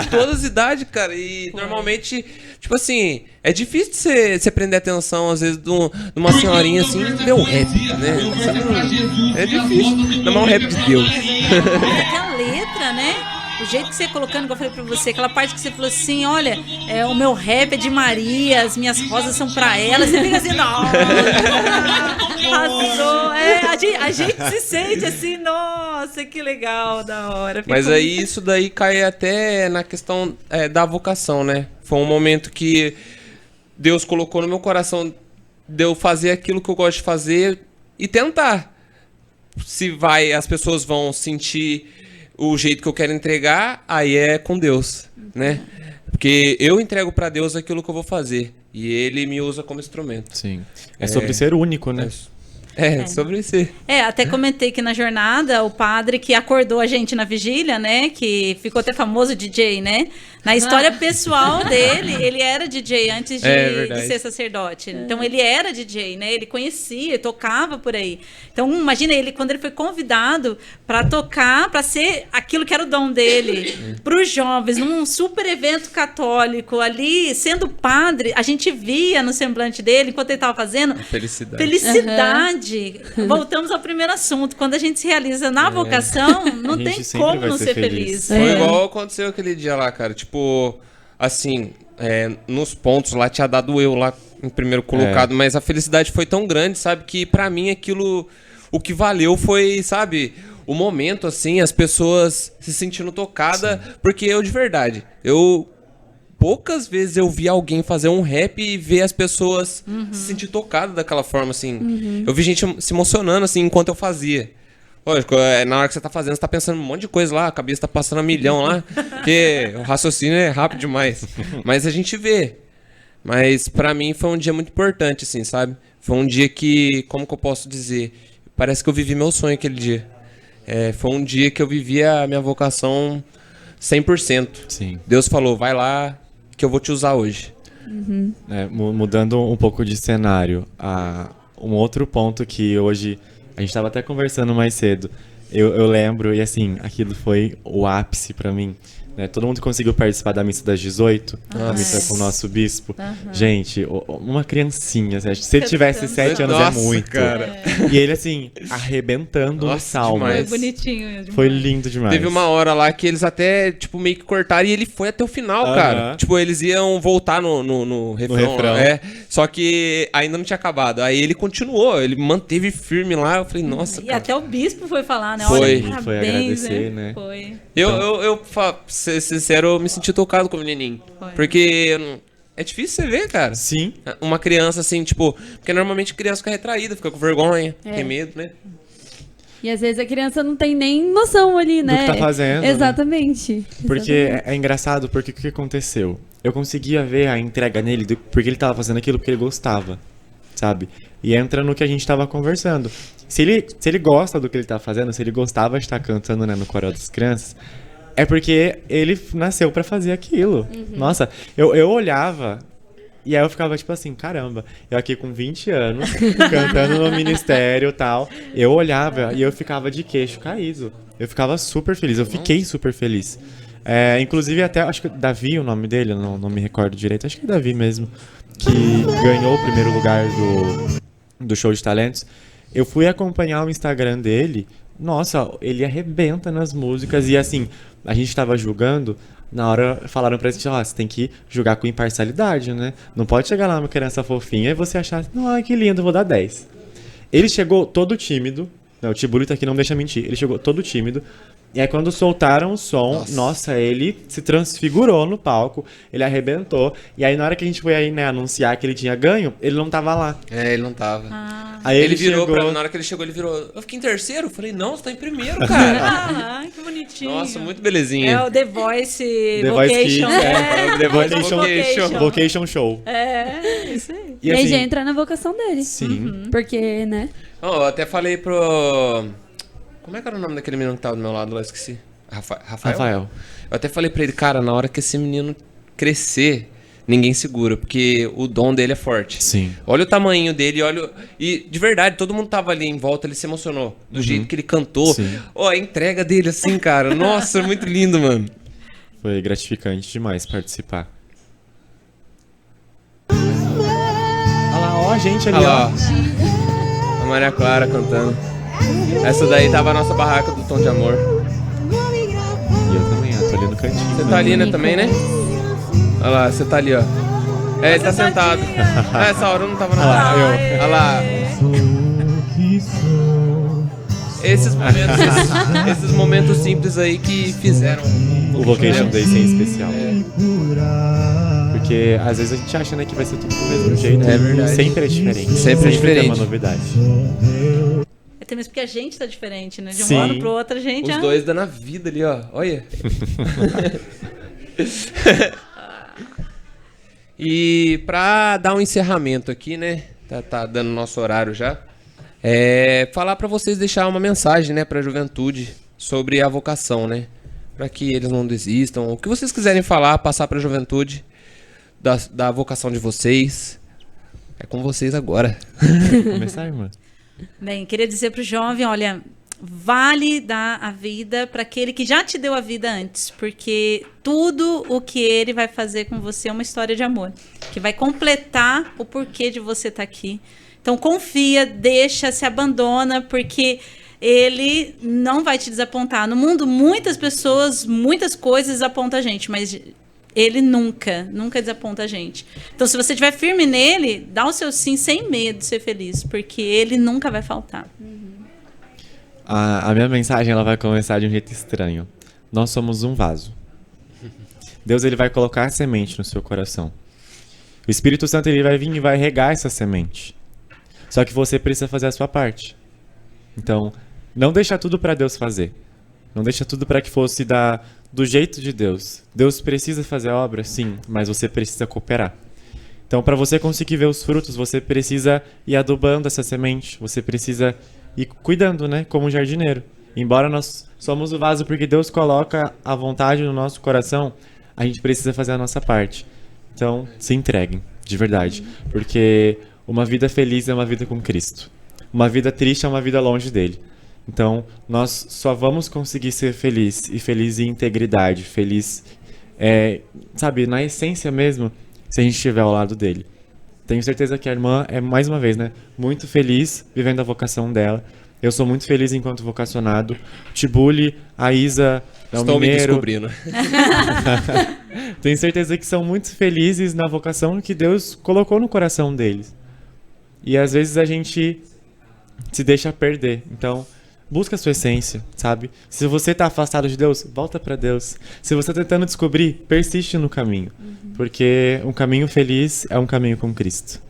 de todas as idades, cara. E normalmente, tipo assim, é difícil você prender atenção, às vezes, de uma senhorinha assim, ver um rap, né? É difícil. Não é um rap de Deus. Mas até a letra, né? O jeito que você ia colocando, que eu falei pra você, aquela parte que você falou assim, olha, o meu rap é de Maria, as minhas rosas são pra ela, você fica assim, nossa, arrasou. A gente se sente assim, nossa, que legal, da hora. Mas Ficou aí isso daí cai até na questão da vocação, né? Foi um momento que Deus colocou no meu coração de eu fazer aquilo que eu gosto de fazer e tentar. Se as pessoas vão sentir o jeito que eu quero entregar, aí é com Deus, né? Porque eu entrego pra Deus aquilo que eu vou fazer e Ele me usa como instrumento. Sim. É sobre ser único, né? Sobre isso. Até comentei que na jornada, o padre que acordou a gente na vigília, né, que ficou até famoso DJ, né, na história pessoal dele, ele era DJ antes de ser sacerdote. Então, ele era DJ, né, ele conhecia, tocava por aí. Então, imagina ele, quando ele foi convidado para tocar, para ser aquilo que era o dom dele, para os jovens, num super evento católico, ali, sendo padre, a gente via no semblante dele, enquanto ele estava fazendo, felicidade. Voltamos ao primeiro assunto. Quando a gente se realiza na vocação, não tem como não ser feliz. Foi igual aconteceu aquele dia lá, cara. Tipo, assim, nos pontos lá tinha dado eu lá em primeiro colocado, mas a felicidade foi tão grande, sabe, que pra mim aquilo, o que valeu foi, sabe, o momento, assim, as pessoas se sentindo tocadas, porque eu, de verdade, poucas vezes eu vi alguém fazer um rap e ver as pessoas se sentir tocadas daquela forma, assim. Eu vi gente se emocionando, assim, enquanto eu fazia. Lógico, na hora que você tá fazendo, você tá pensando um monte de coisa lá, a cabeça tá passando a milhão lá, porque o raciocínio é rápido demais. Mas a gente vê. Mas pra mim foi um dia muito importante, assim, sabe? Foi um dia que, como que eu posso dizer? Parece que eu vivi meu sonho aquele dia. Foi um dia que eu vivi a minha vocação 100%. Sim. Deus falou, vai lá que eu vou te usar hoje. Mudando um pouco de cenário, um outro ponto que hoje, a gente estava até conversando mais cedo, eu lembro, e assim, aquilo foi o ápice pra mim. Né? Todo mundo conseguiu participar da missa das 18, a missa com o nosso bispo. Gente, uma criancinha, se ele tivesse 7 anos é muito. Cara. E ele assim, arrebentando no salmo. Foi bonitinho. Demais. Foi lindo demais. Teve uma hora lá que eles até, tipo, meio que cortaram e ele foi até o final, cara. Tipo, eles iam voltar no refrão. Só que ainda não tinha acabado. Aí ele continuou, ele manteve firme lá. Eu falei, nossa, cara. Até o bispo foi falar, né? Foi. Olha, Foi agradecer, né? Foi. Eu ser sincero, eu me senti tocado com o menininho. Porque é difícil você ver, cara. Sim. Uma criança assim, tipo... Porque normalmente a criança fica retraída, fica com vergonha, tem medo, né? E às vezes a criança não tem nem noção ali, né? Do que tá fazendo. Exatamente. Porque é engraçado, porque o que aconteceu? Eu conseguia ver a entrega nele, porque ele tava fazendo aquilo porque ele gostava, sabe? E entra no que a gente tava conversando. Se ele gosta do que ele tá fazendo, se ele gostava de estar cantando, né, no coral das crianças... É porque ele nasceu pra fazer aquilo. Nossa, eu olhava e aí eu ficava tipo assim, caramba, eu aqui com 20 anos, cantando no ministério e tal, eu olhava e eu ficava de queixo caído. Eu ficava super feliz, eu fiquei super feliz. Inclusive até, acho que Davi, o nome dele, eu não me recordo direito, acho que é Davi mesmo, que ganhou o primeiro lugar do show de talentos. Eu fui acompanhar o Instagram dele, nossa, ele arrebenta nas músicas e assim, a gente tava julgando, na hora falaram pra gente, você tem que julgar com imparcialidade, né? Não pode chegar lá uma criança fofinha e você achar, não, que lindo, vou dar 10. Ele chegou todo tímido, o Tiburito aqui não deixa mentir, ele chegou todo tímido, e aí quando soltaram o som, nossa, ele se transfigurou no palco, ele arrebentou, e aí na hora que a gente foi aí, né, anunciar que ele tinha ganho, ele não tava lá. Ele não tava. Aí ele virou pra mim, na hora que ele chegou, ele virou, eu fiquei em terceiro? Eu falei, não, você tá em primeiro, cara. Que bonitinho. Nossa, muito belezinha. É o The Voice The Vocation. Voice The Voice Vocation Show. Isso aí. E aí já entra na vocação dele. Sim. Porque, né? Eu até falei pro... Como é que era o nome daquele menino que tava do meu lado lá? Esqueci. Rafael. Eu até falei pra ele, cara, na hora que esse menino crescer, ninguém segura, porque o dom dele é forte. Sim. Olha o tamanho dele, olha... E, de verdade, todo mundo tava ali em volta, ele se emocionou. Do jeito que ele cantou. A entrega dele, assim, cara. Nossa, muito lindo, mano. Foi gratificante demais participar. Olha lá, ó a gente ali, Olha lá, ó. A Maria Clara cantando. Essa daí tava a nossa barraca do Tom de Amor. E eu também, tô ali no cantinho. Você tá ali, né, também, né? Olha lá, você tá ali, ó. Ele tá sentado. Essa hora eu não tava na Olha lá. Esses momentos simples aí que fizeram o Vocation Day ser especial. Porque às vezes a gente acha, né, que vai ser tudo do mesmo jeito. É verdade. Sempre é diferente. Sempre é diferente. Tem uma novidade. Até mesmo porque a gente tá diferente, né? De Sim. um ano pro outro a gente... Os dois dando a vida ali, ó. Olha. E pra dar um encerramento aqui, né? Tá dando nosso horário já. falar para vocês, deixar uma mensagem, né, para a juventude sobre a vocação, né, para que eles não desistam. O que vocês quiserem falar, passar para a juventude da vocação de vocês. É com vocês agora. Começar, irmã. Bem, queria dizer para o jovem, olha, vale dar a vida para aquele que já te deu a vida antes, porque tudo o que ele vai fazer com você é uma história de amor, que vai completar o porquê de você estar aqui. Então confia, deixa, se abandona, porque ele não vai te desapontar. No mundo, muitas pessoas, muitas coisas desapontam a gente, mas ele nunca desaponta a gente. Então, se você estiver firme nele, dá o seu sim sem medo de ser feliz, porque ele nunca vai faltar. A minha mensagem ela vai começar de um jeito estranho. Nós somos um vaso. Deus ele vai colocar a semente no seu coração. O Espírito Santo ele vai vir e vai regar essa semente. Só que você precisa fazer a sua parte. Então, não deixa tudo para Deus fazer. Não deixa tudo para que fosse do jeito de Deus. Deus precisa fazer a obra, sim, mas você precisa cooperar. Então, para você conseguir ver os frutos, você precisa ir adubando essa semente. Você precisa ir cuidando, né? Como um jardineiro. Embora nós somos o vaso porque Deus coloca a vontade no nosso coração, a gente precisa fazer a nossa parte. Então, se entreguem, de verdade. Porque uma vida feliz é uma vida com Cristo. Uma vida triste é uma vida longe dele. Então, nós só vamos conseguir ser feliz, e feliz em integridade, feliz, sabe, na essência mesmo, se a gente estiver ao lado dele. Tenho certeza que a irmã é, mais uma vez, né, muito feliz vivendo a vocação dela. Eu sou muito feliz enquanto vocacionado. Tibuli, a Isa, o Estou Mineiro. me descobrindo. Tenho certeza que são muito felizes na vocação que Deus colocou no coração deles. E às vezes a gente se deixa perder. Então, busca a sua essência, sabe? Se você está afastado de Deus, volta para Deus. Se você está tentando descobrir, persiste no caminho. Porque um caminho feliz é um caminho com Cristo.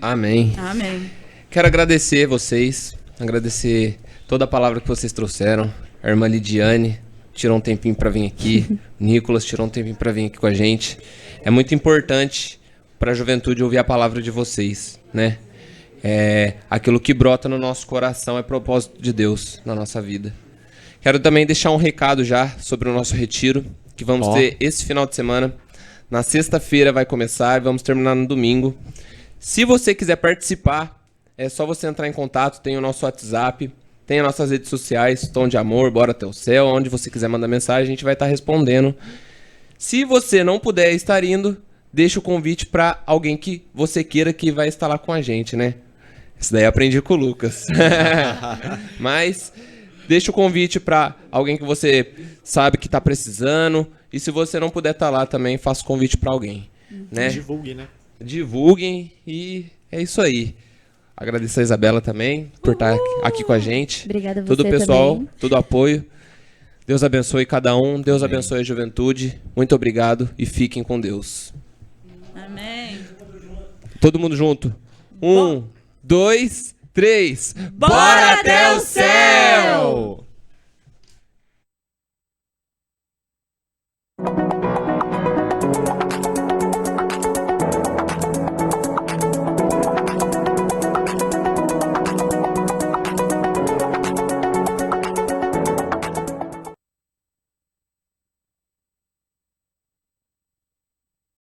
Amém. Amém. Quero agradecer vocês, agradecer toda a palavra que vocês trouxeram. A irmã Lidiane tirou um tempinho para vir aqui. O Nicolas tirou um tempinho para vir aqui com a gente. É muito importante para a juventude ouvir a palavra de vocês, né? Aquilo que brota no nosso coração é propósito de Deus na nossa vida. Quero também deixar um recado já sobre o nosso retiro, que vamos ter esse final de semana. Na sexta-feira vai começar e vamos terminar no domingo. Se você quiser participar, é só você entrar em contato, tem o nosso WhatsApp, tem as nossas redes sociais, Tom de Amor, Bora Até o Céu, onde você quiser mandar mensagem, a gente vai estar respondendo. Se você não puder estar indo, deixa o convite para alguém que você queira que vai estar lá com a gente, né? Isso daí eu aprendi com o Lucas. Mas deixa o convite para alguém que você sabe que está precisando. E se você não puder estar lá também, faça o convite para alguém. Né? Divulgue, né? Divulguem e é isso aí. Agradecer a Isabela também por estar aqui com a gente. Obrigada a você todo o pessoal, também. todo o apoio. Deus abençoe cada um. Deus abençoe a juventude. Muito obrigado e fiquem com Deus. Amém. Todo mundo junto. 1, 2, 3. Bora até o céu!